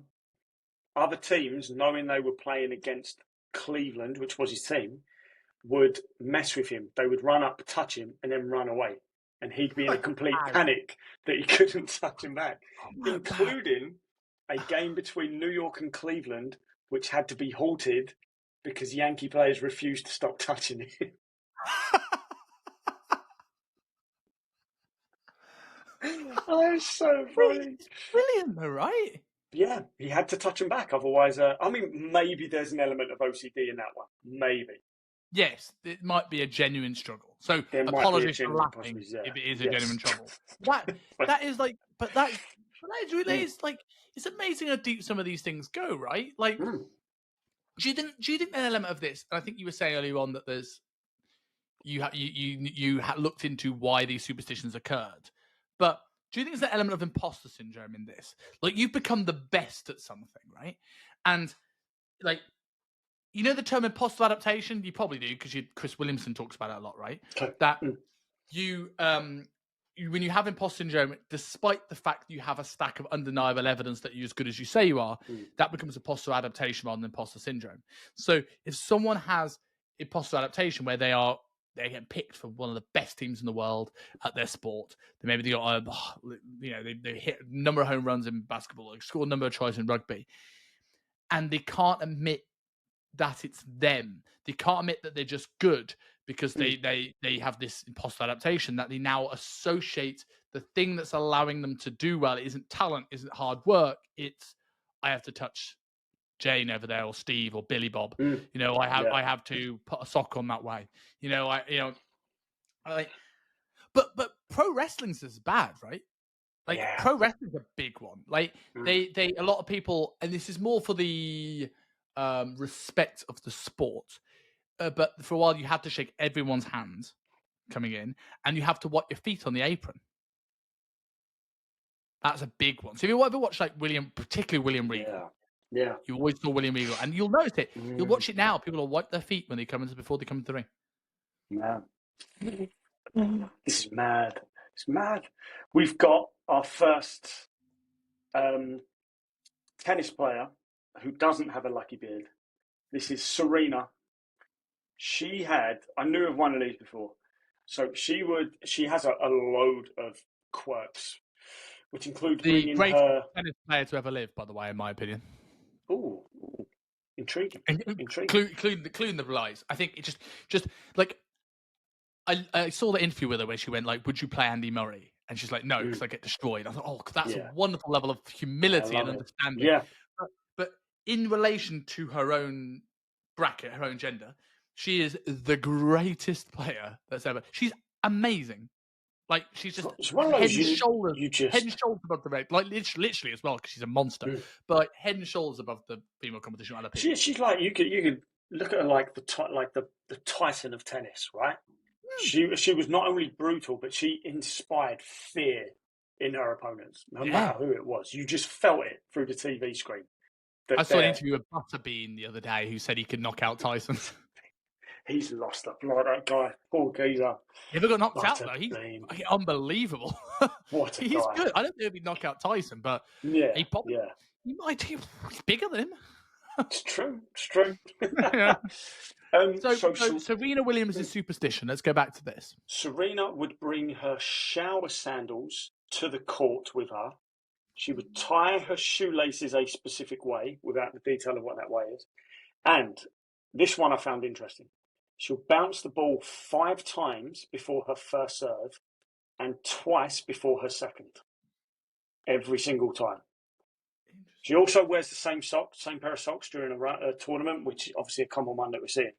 S1: other teams, knowing they were playing against Cleveland, which was his team, would mess with him. They would run up, touch him, and then run away. And he'd be in a complete panic that he couldn't touch him back, including a game between New York and Cleveland, which had to be halted because Yankee players refused to stop touching him. Oh, it's so funny.
S2: It's brilliant, though, right?
S1: Yeah, he had to touch him back. Otherwise, maybe there's an element of OCD in that one. Maybe.
S2: Yes, it might be a genuine struggle. So apologies for laughing if it is a genuine trouble. That is like, but that is really like, it's amazing how deep some of these things go, right? Like, do you think an element of this? And I think you were saying earlier on that there's you looked into why these superstitions occurred, but do you think there's an element of imposter syndrome in this? Like, you've become the best at something, right? And like, you know the term imposter adaptation? You probably do because Chris Williamson talks about it a lot, right? That you when you have imposter syndrome, despite the fact that you have a stack of undeniable evidence that you're as good as you say you are, that becomes imposter adaptation rather than imposter syndrome. So if someone has imposter adaptation where they get picked for one of the best teams in the world at their sport, then maybe they got they hit a number of home runs in basketball, like score a number of tries in rugby, and they can't admit that it's them. They can't admit that they're just good because they have this imposter adaptation that they now associate the thing that's allowing them to do well. It isn't talent, isn't hard work. It's I have to touch Jane over there or Steve or Billy Bob. I have to put a sock on that way. But pro wrestling's is bad, right? Like pro wrestling's a big one. Like they a lot of people, and this is more for the respect of the sport. But for a while, you had to shake everyone's hands coming in, and you have to wipe your feet on the apron. That's a big one. So if you ever watch like particularly William Regal,
S1: Yeah.
S2: You always saw William Regal, and you'll notice it. You'll watch it now. People will wipe their feet when they come before they come into the ring.
S1: Man. This is mad. It's mad. We've got our first tennis player who doesn't have a lucky beard. This is Serena. I knew of one of these before. So she has a load of quirks, which include
S2: The
S1: bringing
S2: greatest
S1: her.
S2: tennis player to ever live, by the way, in my opinion.
S1: Ooh, intriguing.
S2: Including the lies. I think it just like I saw the interview with her where she went like, "Would you play Andy Murray?" And she's like, "No, because I get destroyed." I thought, "Oh, that's a wonderful level of humility and understanding."
S1: Yeah.
S2: But in relation to her own bracket, her own gender, she is the greatest player that's ever. She's amazing. Like she's just
S1: It's one of those
S2: head and shoulders above the red, like literally as well because she's a monster. But like head and shoulders above the female competition.
S1: She's like you could look at her like the Titan of tennis, right? She was not only brutal, but she inspired fear in her opponents, no matter who it was. You just felt it through the TV screen.
S2: I saw an interview with Butterbean the other day who said he could knock out Tyson.
S1: He's lost up like that guy. Poor geezer.
S2: Never got knocked out though. He's unbelievable.
S1: What a
S2: he's
S1: guy.
S2: good. I don't know if he'd knock out Tyson, but he might. He's bigger than him.
S1: It's true. It's true.
S2: So Serena Williams is Superstition. Let's go back to this.
S1: Serena would bring her shower sandals to the court with her. She would tie her shoelaces a specific way, without the detail of what that way is. And this one I found interesting. She'll bounce the ball 5 times before her first serve and twice before her second. Every single time. She also wears the same pair of socks during a tournament, which obviously a common one that we're seeing.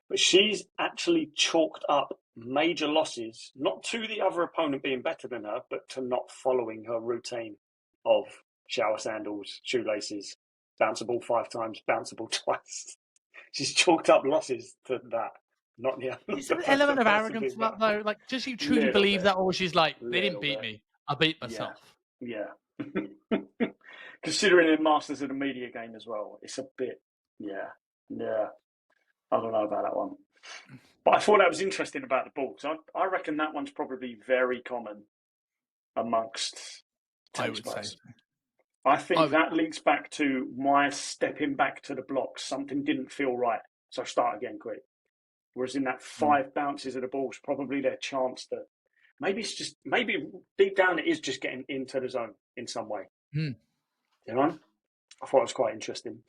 S1: But she's actually chalked up major losses, not to the other opponent being better than her, but to not following her routine of shower sandals, shoelaces, bounce the ball 5 times, bounce the ball twice. She's chalked up losses to that. Not the other.
S2: Is there an element of arrogance to that, though? Like, does she truly believe that, or she's like, they didn't beat me, I beat myself?
S1: Yeah. Considering they're masters of the media game as well, it's a bit, yeah. I don't know about that one. But I thought that was interesting about the ball, because I reckon that one's probably very common amongst tennis players. I think that links back to my stepping back to the blocks. Something didn't feel right, so start again quick. Whereas in that 5 bounces of the ball is probably their chance to maybe deep down it is just getting into the zone in some way. You know, I thought it was quite interesting.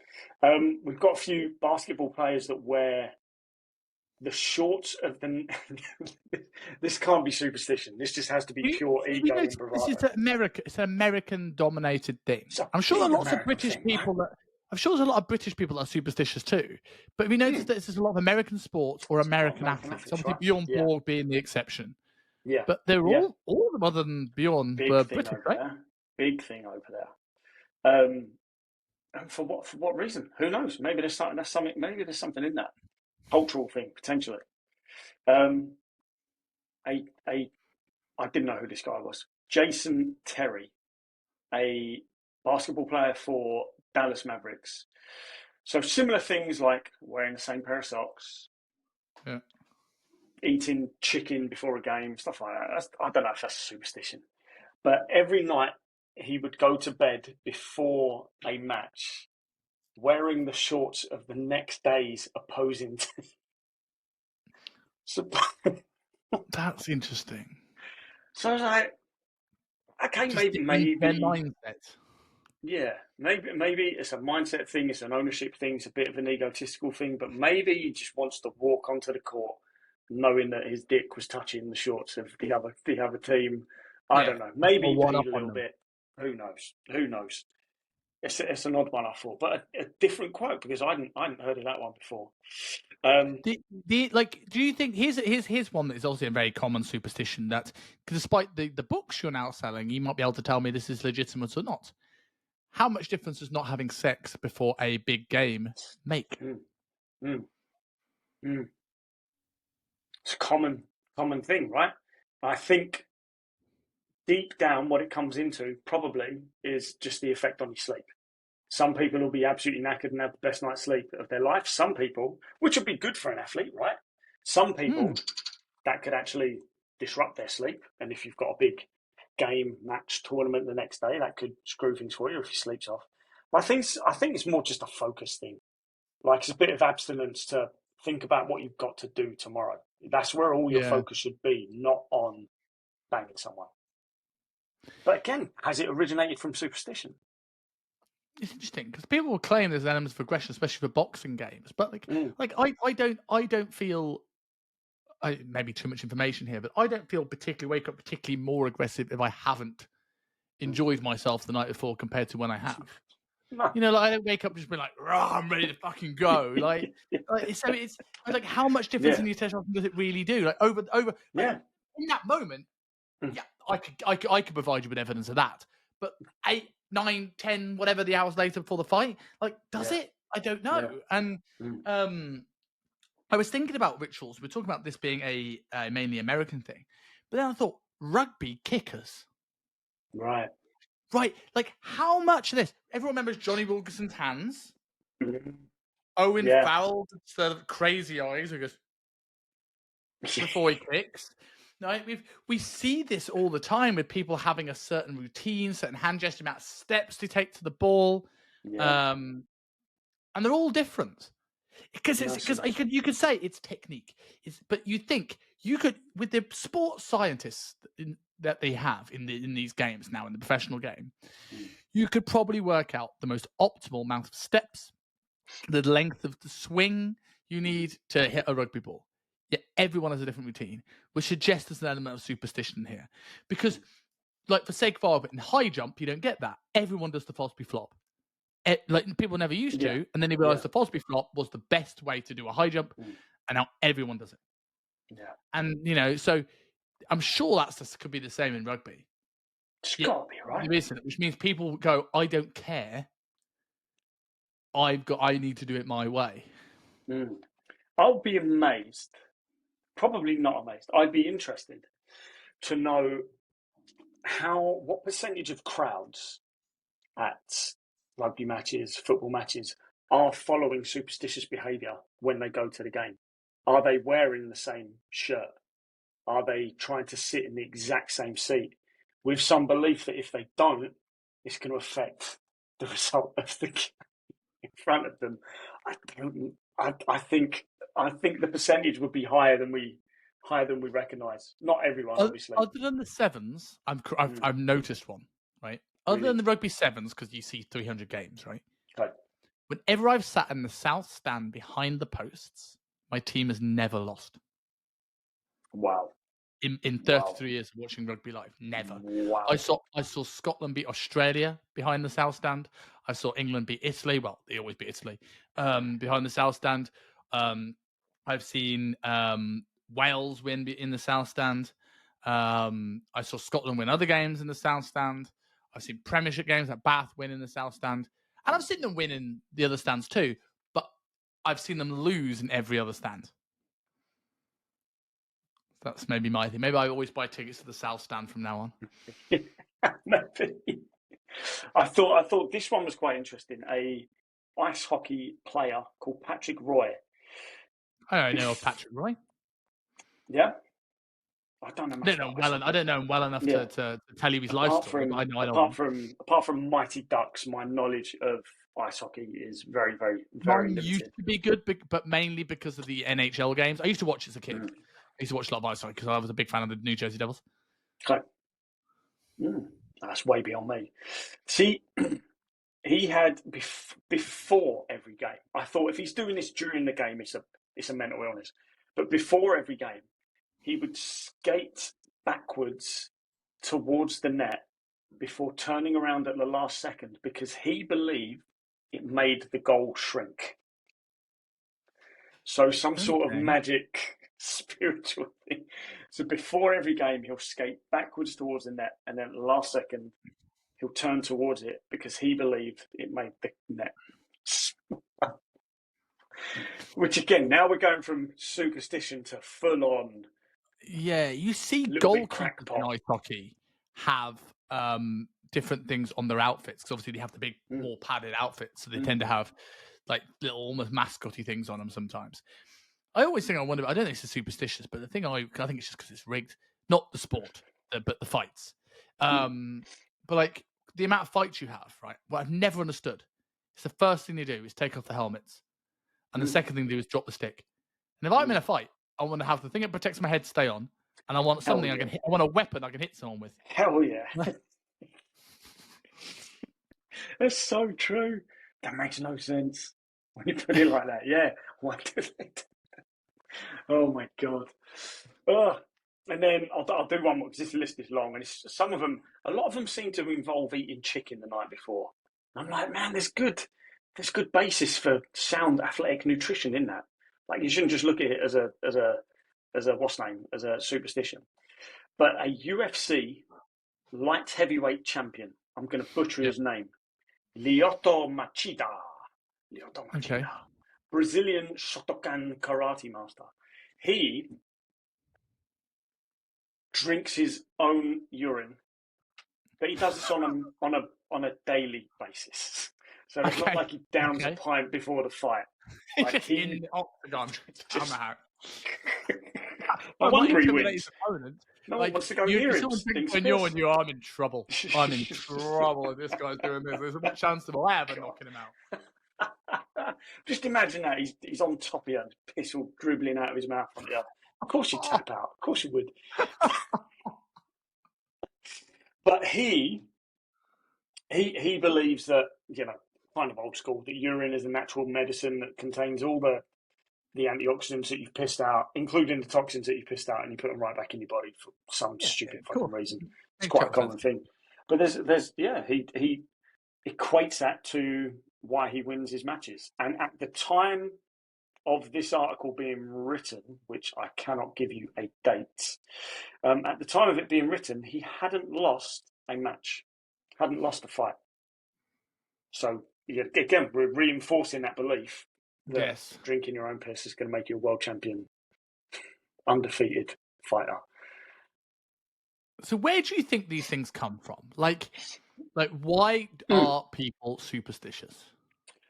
S1: We've got a few basketball players that wear the shorts of the. This can't be superstition. This just has to be pure ego and bravado.
S2: This is America. It's an American-dominated thing. I'm sure there are lots of British people that. I'm sure there's a lot of British people that are superstitious too. But have you noticed that this is a lot of American sports or American athletes? Obviously, Bjorn Borg being the exception.
S1: Yeah.
S2: But they're all of them other than Bjorn were British, right?
S1: Big thing over there. And for what reason? Who knows? Maybe there's something. Maybe there's something in that cultural thing potentially. I didn't know who this guy was. Jason Terry, a basketball player for Dallas Mavericks. So similar things like wearing the same pair of socks, eating chicken before a game, stuff like that. I don't know if that's a superstition, but every night he would go to bed before a match wearing the shorts of the next day's opposing team. So,
S2: that's interesting.
S1: So I was like, okay,
S2: just
S1: maybe
S2: their mindset.
S1: Yeah, maybe it's a mindset thing, it's an ownership thing, it's a bit of an egotistical thing, but maybe he just wants to walk onto the court knowing that his dick was touching the shorts of the other team. I don't know. Maybe he paid a little bit. Who knows? It's an odd one, I thought, but a different quote because I hadn't heard of that one before.
S2: Do you think here's one that is also a very common superstition that despite the books you're now selling, you might be able to tell me this is legitimate or not. How much difference does not having sex before a big game make?
S1: It's a common thing, right? I think deep down what it comes into probably is just the effect on your sleep. Some people will be absolutely knackered and have the best night's sleep of their life. Some people, which would be good for an athlete, right? Some people, that could actually disrupt their sleep. And if you've got a big game, match, tournament the next day, that could screw things for you if your sleep's off. But I think it's more just a focus thing. Like it's a bit of abstinence to think about what you've got to do tomorrow. That's where all your focus should be, not on banging someone. But again, has it originated from superstition?
S2: It's interesting because people will claim there's elements of aggression, especially for boxing games. But I don't feel. Maybe too much information here, but I don't feel wake up particularly more aggressive if I haven't enjoyed myself the night before compared to when I have.
S1: No.
S2: You know, like I don't wake up just being like, I'm ready to fucking go. So it's like, how much difference in your testosterone does it really do? Like over, like, in that moment, I could provide you with evidence of that. But 8, 9, 10, whatever the hours later before the fight, like, does it? I don't know. And I was thinking about rituals. We're talking about this being a mainly American thing, but then I thought rugby kickers.
S1: Right.
S2: Like how much of this? Everyone remembers Johnny Wilkinson's hands.
S1: Mm-hmm.
S2: Owen Farrell, sort of crazy eyes, who goes before he kicks. No, we see this all the time with people having a certain routine, certain hand gesture, amount of steps to take to the ball, and they're all different. Because you could say it's technique, but you think you could, with the sports scientists that they have in these games now in the professional game, you could probably work out the most optimal amount of steps, the length of the swing you need to hit a rugby ball. Yet everyone has a different routine, which suggests there's an element of superstition here. Because, like for sake of argument, in high jump, you don't get that. Everyone does the Fosbury flop. Like people never used to, and then they realized the Fosbury flop was the best way to do a high jump, and now everyone does it.
S1: Yeah,
S2: and so I'm sure could be the same in rugby.
S1: It's got to be, right?
S2: There isn't, which means people go, I don't care. I need to do it my way.
S1: I'll be amazed. Probably not amazed. I'd be interested to know what percentage of crowds at rugby matches, football matches, are following superstitious behaviour when they go to the game. Are they wearing the same shirt? Are they trying to sit in the exact same seat with some belief that if they don't, it's going to affect the result of the game in front of them? I think the percentage would be higher than we recognise. Not everyone, obviously.
S2: Other than the sevens, I've noticed one, right? Other than the rugby sevens, because you see 300 games, right?
S1: Okay.
S2: Whenever I've sat in the south stand behind the posts, my team has never lost.
S1: Wow.
S2: In 33 years of watching rugby live, never.
S1: Wow.
S2: I saw Scotland beat Australia behind the south stand. I saw England beat Italy. Well, they always beat Italy behind the south stand. I've seen Wales win in the south stand. I saw Scotland win other games in the south stand. I've seen Premiership games like Bath win in the south stand, and I've seen them win in the other stands too. But I've seen them lose in every other stand. That's maybe my thing. Maybe I always buy tickets to the south stand from now on.
S1: Maybe. I thought this one was quite interesting. A ice hockey player called Patrick Roy.
S2: I know of Patrick Roy.
S1: Yeah, I don't know much.
S2: I don't know him well enough to tell you his life story.
S1: Apart from Mighty Ducks, my knowledge of ice hockey is very, very, very limited.
S2: Used to be good, but mainly because of the NHL games. I used to watch as a kid. I used to watch a lot of ice hockey because I was a big fan of the New Jersey Devils.
S1: Okay. That's way beyond me. See, he had before every game. I thought if he's doing this during the game, it's a mental illness. But before every game, he would skate backwards towards the net before turning around at the last second because he believed it made the goal shrink. So some sort of magic spiritual thing. So before every game, he'll skate backwards towards the net, and then at the last second, he'll turn towards it because he believed it made the net. Which again, now we're going from superstition to full on.
S2: Yeah, you see goalkeepers in ice hockey have different things on their outfits, because obviously they have the big, more padded outfits, so they tend to have like little almost mascotty things on them sometimes. I always think, I don't know if it's superstitious, but the thing I think it's just because it's rigged, not the sport, but the fights. But like the amount of fights you have, right? What I've never understood is the first thing they do is take off the helmets, and the second thing they do is drop the stick. And if I'm in a fight, I want to have the thing that protects my head stay on, and I want something I can hit. I want a weapon I can hit someone with.
S1: Hell yeah. That's so true. That makes no sense when you put it like that. Yeah. What did they do? Oh my God. Oh. And then I'll do one more because this list is long, and a lot of them seem to involve eating chicken the night before. And I'm like, man, there's good basis for sound athletic nutrition in that. Like, you shouldn't just look at it as a superstition. But a UFC light heavyweight champion, I'm going to butcher his name, Lyoto Machida.
S2: Okay.
S1: Brazilian Shotokan karate master. He drinks his own urine, but he does this on a daily basis. So it's not like he downs a pint before the fight. Like
S2: Just in the octagon.
S1: No wonder he wins.
S2: No one wants to go near him. I'm in trouble. I'm in trouble if this guy's doing this. There's a big chance of I ever knocking him out.
S1: Just imagine that. He's on top of you, and piss all dribbling out of his mouth on the other. Of course you tap out. Of course you would. But he believes that, kind of old school, that urine is a natural medicine that contains all the antioxidants that you've pissed out, including the toxins that you've pissed out, and you put them right back in your body for some stupid fucking reason. It's quite a common thing. But he equates that to why he wins his matches. And at the time of this article being written, which I cannot give you a date, at the time of it being written, he hadn't lost a match, hadn't lost a fight. So, again, we're reinforcing that belief that drinking your own piss is going to make you a world champion, undefeated fighter.
S2: So where do you think these things come from? Like why are people superstitious?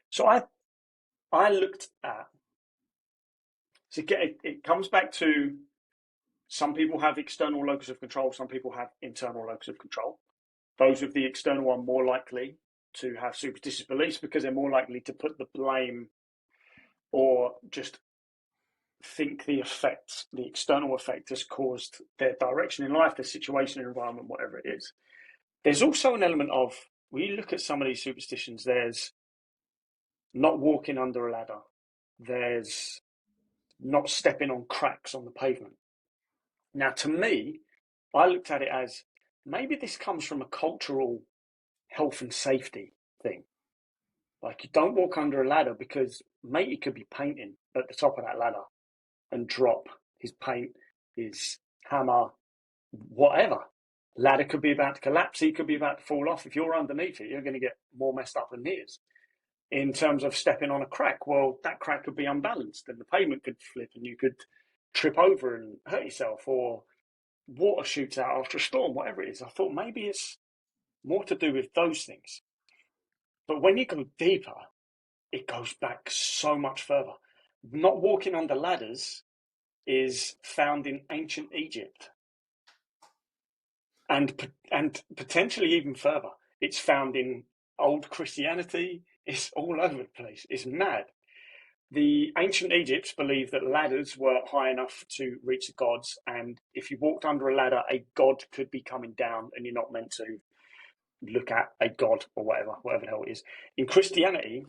S1: So I looked at, so it comes back to, some people have external locus of control, some people have internal locus of control. Those with the external are more likely to have superstitious beliefs because they're more likely to put the blame or just think the external effect has caused their direction in life, their situation, their environment, whatever it is. There's also an element of, when you look at some of these superstitions, there's not walking under a ladder. There's not stepping on cracks on the pavement. Now, to me, I looked at it as, maybe this comes from a cultural health and safety thing. Like, you don't walk under a ladder because, mate, he could be painting at the top of that ladder and drop his paint, his hammer, whatever. Ladder could be about to collapse. He could be about to fall off. If you're underneath it, you're going to get more messed up than he is. In terms of stepping on a crack, well, that crack could be unbalanced and the pavement could flip and you could trip over and hurt yourself, or water shoots out after a storm, whatever it is. I thought maybe it's more to do with those things. But when you go deeper, it goes back so much further. Not walking under ladders is found in ancient Egypt. And potentially even further. It's found in old Christianity. It's all over the place. It's mad. The ancient Egypts believed that ladders were high enough to reach the gods, and if you walked under a ladder, a god could be coming down, and you're not meant to look at a god or whatever the hell it is. In Christianity,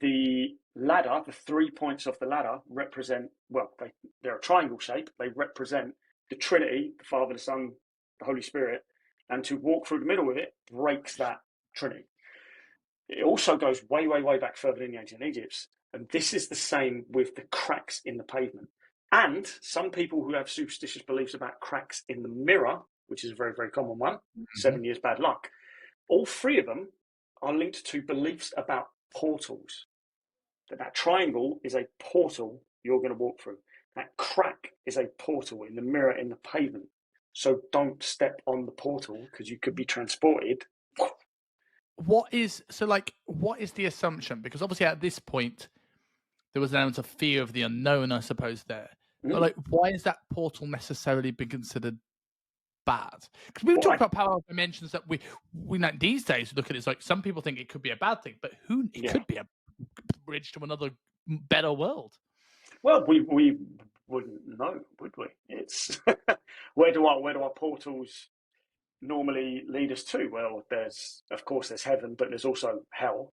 S1: the ladder, the 3 points of the ladder represent, they're a triangle shape. They represent the Trinity, the Father, the Son, the Holy Spirit, and to walk through the middle of it breaks that Trinity. It also goes way, way, way back further in the ancient Egypt. And this is the same with the cracks in the pavement. And some people who have superstitious beliefs about cracks in the mirror, which is a very, very common one, 7 years bad luck, all three of them are linked to beliefs about portals. That triangle is a portal you're going to walk through. That crack is a portal in the mirror in the pavement. So don't step on the portal because you could be transported
S2: What is the assumption? Because obviously at this point there was an element of fear of the unknown, I suppose, there. But like, why is that portal necessarily been considered bad? Because we talk about power dimensions that we like these days look at it as like some people think it could be a bad thing, but it could be a bridge to another better world.
S1: Well, we wouldn't know, would we? It's where do our portals normally lead us to? Well, there's heaven, but there's also hell.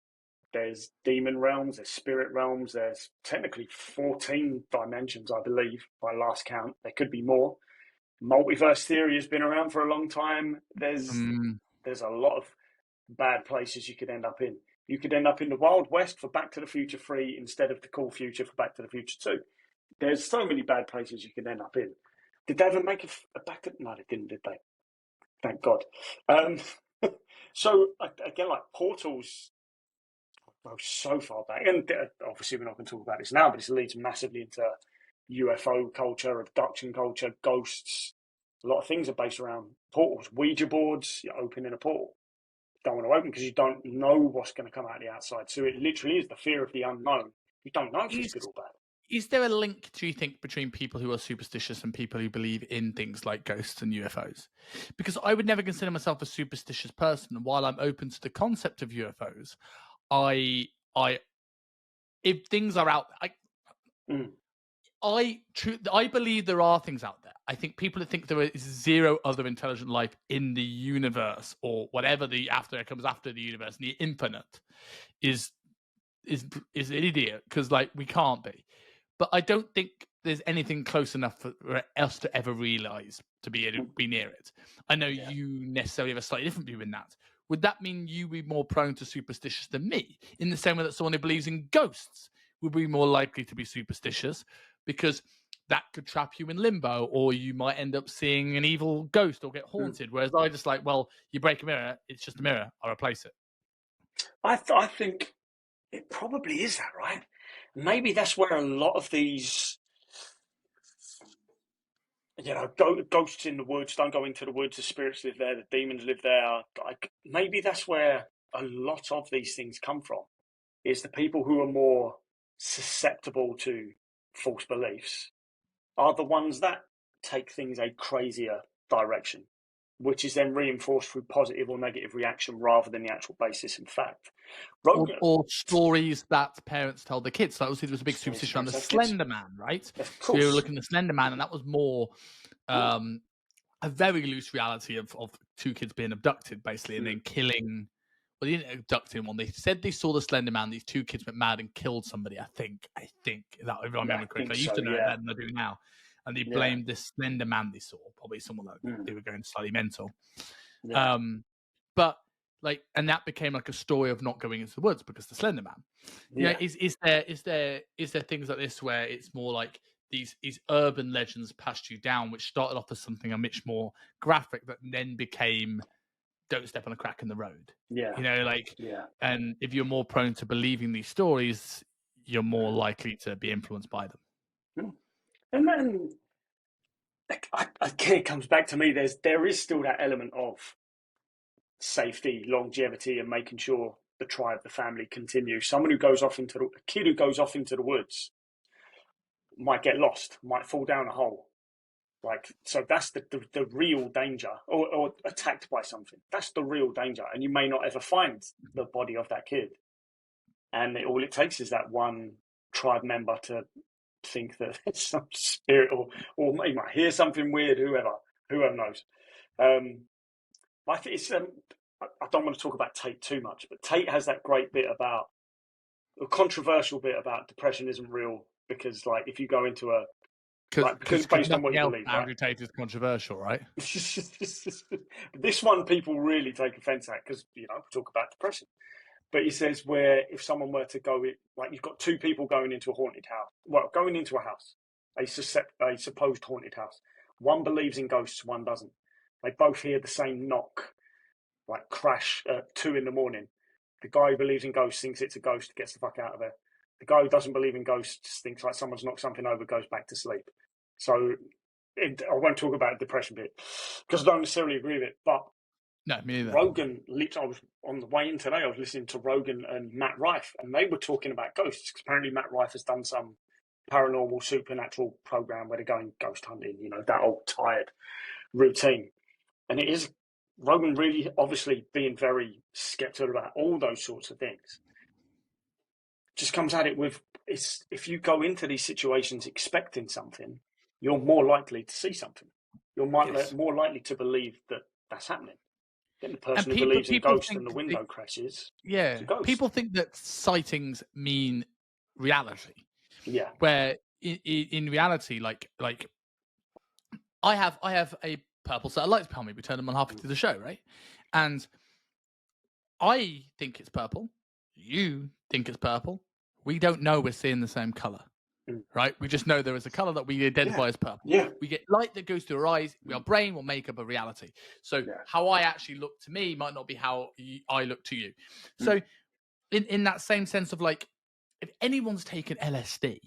S1: There's demon realms, there's spirit realms, there's technically 14 dimensions, I believe, by last count. There could be more. Multiverse theory has been around for a long time. There's a lot of bad places you could end up in. You could end up in the Wild West for Back to the Future 3 instead of the cool future for Back to the Future 2. There's so many bad places you could end up in. Did they ever make a Back to... No, they didn't, did they? Thank God. So, again, like portals go so far back. And obviously we're not going to talk about this now, but this leads massively into UFO culture, abduction culture, ghosts. A lot of things are based around portals. Ouija boards, you're opening a portal. Don't want to open because you don't know what's going to come out the outside. So it literally is the fear of the unknown. You don't know if it's good or bad.
S2: Is there a link, do you think, between people who are superstitious and people who believe in things like ghosts and UFOs? Because I would never consider myself a superstitious person. And while I'm open to the concept of UFOs, if things are out, I believe there are things out there. I think people that think there is zero other intelligent life in the universe or whatever comes after the universe, the infinite, is an idiot because like we can't be. But I don't think there's anything close enough for us to ever realize to be near it. I know you necessarily have a slightly different view in that. Would that mean you be more prone to superstitious than me? In the same way that someone who believes in ghosts would be more likely to be superstitious because that could trap you in limbo, or you might end up seeing an evil ghost or get haunted. Whereas I just like, well, you break a mirror, it's just a mirror, I'll replace it.
S1: I think it probably is that, right? Maybe that's where a lot of these, ghosts in the woods, don't go into the woods, the spirits live there, the demons live there. Maybe that's where a lot of these things come from, is the people who are more susceptible to false beliefs are the ones that take things a crazier direction, which is then reinforced through positive or negative reaction rather than the actual basis in fact.
S2: Or stories that parents tell the kids. So obviously there was a big superstition around the Slender Man, right? So you were looking at the Slender Man, and that was more a very loose reality of two kids being abducted, basically, and then killing. Well, they didn't abduct anyone. They said they saw the Slender Man. These two kids went mad and killed somebody. I think that if I remember correctly. I used to know it better than I do now. And they blamed this Slender Man they saw, probably someone that they were going slightly mental. Yeah. But like, and that became like a story of not going into the woods because the Slender Man. You know, is there things like this where it's more like these urban legends passed you down, which started off as something a much more graphic, that then became don't step on a crack in the road.
S1: Yeah.
S2: You know, like, and if you're more prone to believing these stories, you're more likely to be influenced by them.
S1: And then again, it comes back to me. There is still that element of safety, longevity, and making sure the tribe, the family continues. A kid who goes off into the woods might get lost, might fall down a hole. So that's the real danger, or attacked by something. That's the real danger, and you may not ever find the body of that kid. And all it takes is that one tribe member to think that it's some spirit, or you might hear something weird. Whoever knows. I think it's. I don't want to talk about Tate too much, but Tate has that great bit about a controversial bit about depression isn't real because, like, if you go into a because based on what you believe,
S2: Andrew Tate is controversial, right?
S1: This one people really take offence at because talk about depression. But he says where if someone were to go, like you've got two people going into a haunted house. Well, going into a house, a supposed haunted house. One believes in ghosts, one doesn't. They both hear the same knock, like crash at 2 a.m. The guy who believes in ghosts thinks it's a ghost, gets the fuck out of there. The guy who doesn't believe in ghosts thinks like someone's knocked something over, goes back to sleep. So I won't talk about the depression bit because I don't necessarily agree with it. But
S2: No, me neither.
S1: Rogan, I was on the way in today, I was listening to Rogan and Matt Rife, and they were talking about ghosts. Apparently, Matt Rife has done some paranormal, supernatural program where they're going ghost hunting, that old tired routine. And it is Rogan really obviously being very skeptical about all those sorts of things. Just comes at it with, if you go into these situations expecting something, you're more likely to see something. You're more likely to believe that that's happening. Then the person who believes in ghosts and the window crashes.
S2: Yeah, people think that sightings mean reality.
S1: Yeah.
S2: Where in reality, like I have a purple set of lights behind me. We turn them on halfway through the show, right? And I think it's purple. You think it's purple. We don't know we're seeing the same color, right? We just know there is a color that we identify as purple.
S1: Yeah.
S2: We get light that goes through our eyes. Our brain will make up a reality. So how I actually look to me might not be how I look to you. So in that same sense of like, if anyone's taken LSD,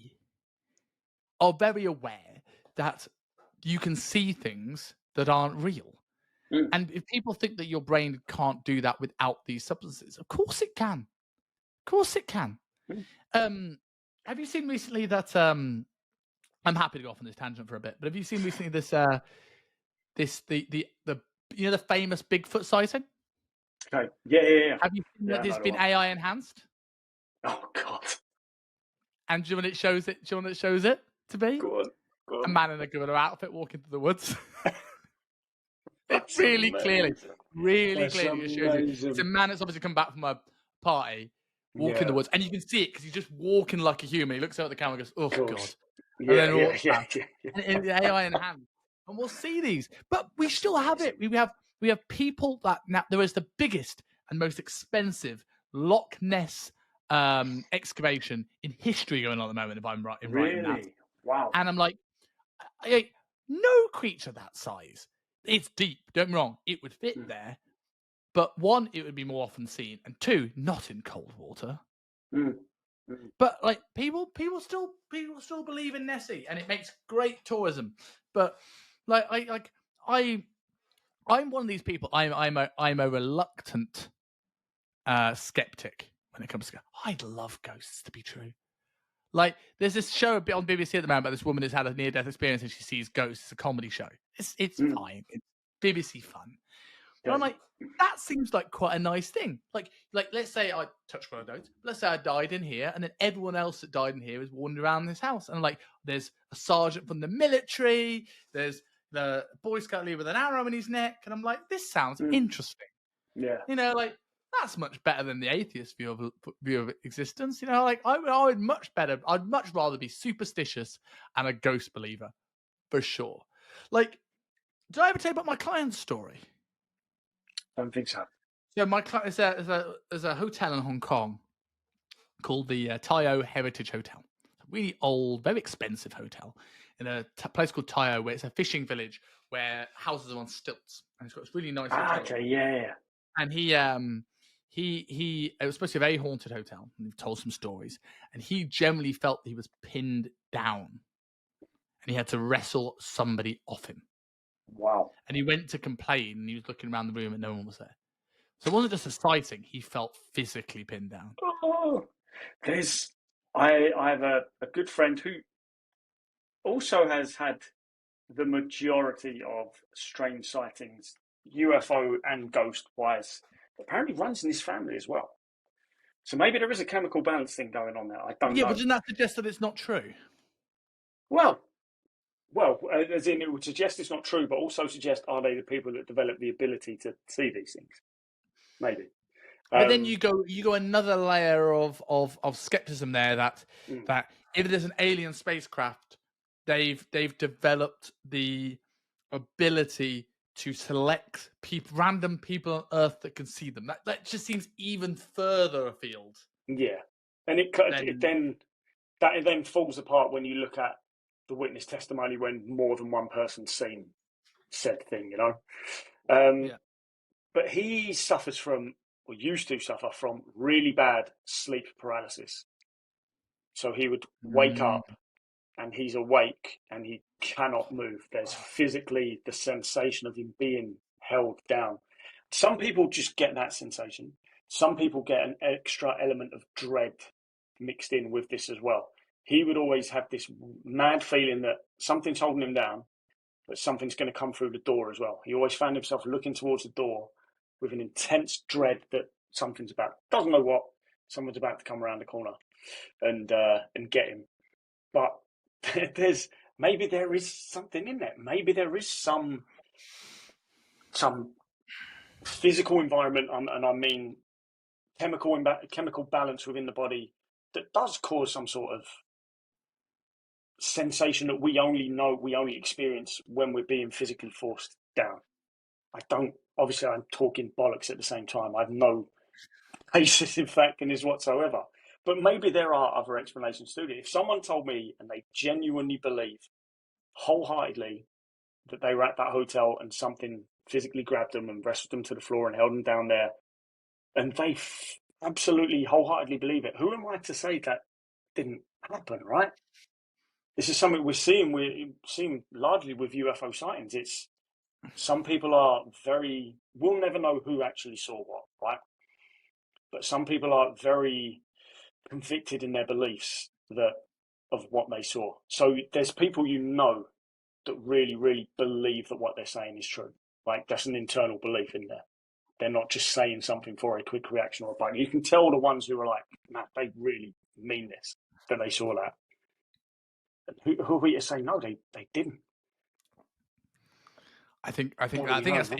S2: are very aware that you can see things that aren't real. And if people think that your brain can't do that without these substances, of course it can. Of course it can. Have you seen recently that I'm happy to go off on this tangent for a bit, but have you seen recently this the famous Bigfoot sighting?
S1: Okay. Yeah.
S2: Have you seen that it's been AI enhanced?
S1: Oh God.
S2: And do you know what it shows it? Do you know what it shows it to be?
S1: Go on.
S2: A man in a gorilla outfit walking through the woods. It's really clearly shows you. It's a man that's obviously come back from a party, walking the woods, and you can see it because he's just walking like a human. He looks out at the camera and goes, "Oh God!" And the AI in hand, and we'll see these, but we still have it. We have people that now there is the biggest and most expensive Loch Ness excavation in history going on at the moment. If I'm right in writing that,
S1: wow.
S2: And I'm like, no creature that size. It's deep, don't get me wrong, it would fit there. But one, it would be more often seen, and two, not in cold water. But like people still believe in Nessie, and it makes great tourism. But I'm one of these people. I'm a reluctant skeptic when it comes to. I'd love ghosts to be true. Like, there's this show on BBC at the moment about this woman who's had a near-death experience and she sees ghosts. It's a comedy show. It's fine. It's BBC fun. But I'm like, that seems like quite a nice thing. Like let's say I touch one of those. Let's say I died in here, and then everyone else that died in here is wandering around this house. And like, there's a sergeant from the military. There's the Boy Scout leader with an arrow in his neck, and I'm like, this sounds interesting.
S1: Yeah.
S2: Like. That's much better than the atheist view of existence. Like I'd much rather be superstitious and a ghost believer, for sure. Like, did I ever tell you about my client's story?
S1: I don't think so.
S2: So my client is a hotel in Hong Kong called the Tayo Heritage Hotel. It's a really old, very expensive hotel in a place called Tayo, where it's a fishing village where houses are on stilts, and it's got this really nice hotel.
S1: Okay, yeah.
S2: And he it was supposed to be a very haunted hotel, and we've told some stories, and he generally felt he was pinned down and he had to wrestle somebody off him.
S1: Wow.
S2: And he went to complain, and he was looking around the room and no one was there. So it wasn't just a sighting, he felt physically pinned down.
S1: I have a good friend who also has had the majority of strange sightings, UFO and ghost wise. Apparently runs in his family as well. So maybe there is a chemical balance thing going on there. I don't know.
S2: Yeah, but doesn't that suggest that it's not true?
S1: Well, as in it would suggest it's not true, but also suggest, are they the people that develop the ability to see these things? Maybe.
S2: But then you go another layer of skepticism there that if there's an alien spacecraft, they've developed the ability to select random people on Earth that can see them. That just seems even further afield.
S1: Yeah, and it then falls apart when you look at the witness testimony when more than one person's seen said thing. But he suffers from, or used to suffer from, really bad sleep paralysis. So he would wake up and he's awake and he cannot move. There's physically the sensation of him being held down. Some people just get that sensation. Some people get an extra element of dread mixed in with this as well. He would always have this mad feeling that something's holding him down, but something's going to come through the door as well. He always found himself looking towards the door with an intense dread that something's doesn't know what, someone's about to come around the corner and get him. But maybe there is something in there. Maybe there is some physical environment, and I mean chemical balance within the body that does cause some sort of sensation that we only experience when we're being physically forced down. Obviously I'm talking bollocks at the same time. I have no basis in fact in this whatsoever. But maybe there are other explanations to it. If someone told me and they genuinely believe wholeheartedly that they were at that hotel and something physically grabbed them and wrestled them to the floor and held them down there, and they absolutely wholeheartedly believe it, who am I to say that didn't happen, right? This is something we're seeing largely with UFO sightings. It's some people we'll never know who actually saw what, right? But some people are very convicted in their beliefs of what they saw. So there's people that really, really believe that what they're saying is true. Like, that's an internal belief in there. They're not just saying something for a quick reaction or a bite. You can tell the ones who are like, man, they really mean this, that they saw that. And who are we to say no? They didn't.
S2: I think that's an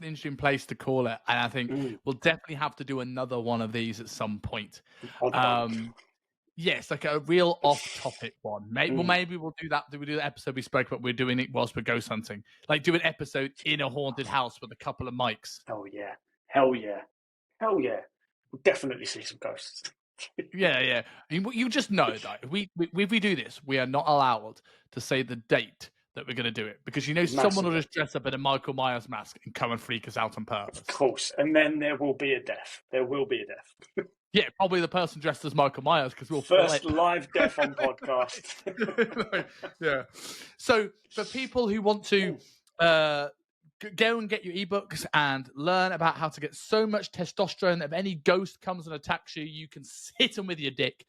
S2: interesting place to call it, and I think we'll definitely have to do another one of these at some point. Yes, like a real off-topic one. Maybe we'll do that. We do the episode we spoke about. We're doing it whilst we're ghost hunting. Like, do an episode in a haunted house with a couple of mics.
S1: Oh yeah, hell yeah. We'll definitely see some ghosts.
S2: Yeah. I mean, you just know that if we do this, we are not allowed to say the date that we're going to do it, because someone will just dress up in a Michael Myers mask and come and freak us out on purpose.
S1: Of course, and then there will be a death.
S2: Yeah, probably the person dressed as Michael Myers, because we'll
S1: first live death on podcast.
S2: Yeah. So for people who want to go and get your ebooks and learn about how to get so much testosterone that if any ghost comes and attacks you, you can hit them with your dick.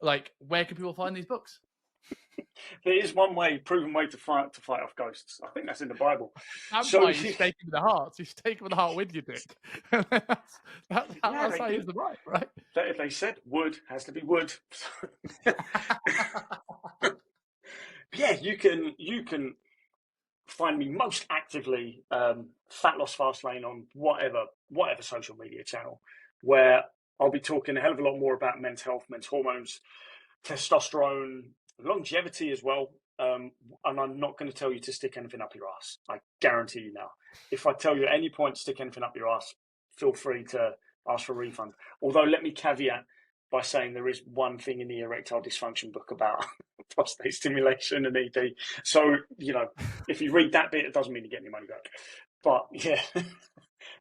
S2: Like, where can people find these books?
S1: There is one proven way to fight off ghosts. I think that's in the Bible.
S2: That's why you stake him with the heart. You stake him with the heart with your dick. that's how you use the right?
S1: They said wood has to be wood. Yeah, you can find me most actively Fat Loss Fastlane on whatever social media channel, where I'll be talking a hell of a lot more about men's health, men's hormones, testosterone, longevity as well. And I'm not going to tell you to stick anything up your ass. I guarantee you now. If I tell you at any point stick anything up your ass, feel free to ask for a refund. Although, let me caveat by saying there is one thing in the erectile dysfunction book about prostate stimulation and ED. So, if you read that bit, it doesn't mean you get any money back. But yeah,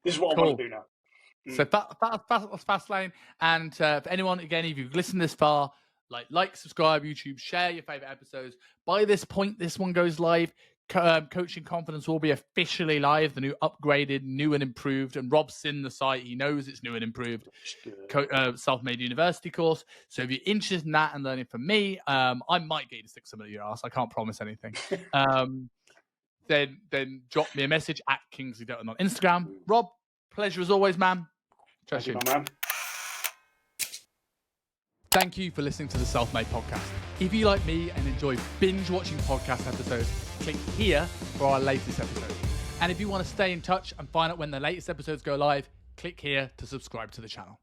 S1: this is what I want to do now.
S2: So Fastlane, and for anyone, again, if you've listened this far, like, subscribe, YouTube, share your favorite episodes. By this point, this one goes live. Coaching Confidence will be officially live, the new upgraded, new and improved. And Rob's seen the site; he knows it's new and improved. Self-made university course. So if you're interested in that and learning from me, I might get you to stick some of your ass. I can't promise anything. Then drop me a message at Kingsley Dutton on Instagram. Rob, pleasure as always, man.
S1: Thank you, man.
S2: Thank you for listening to the Self-Made Podcast. If you like me and enjoy binge watching podcast episodes, click here for our latest episode. And if you want to stay in touch and find out when the latest episodes go live, click here to subscribe to the channel.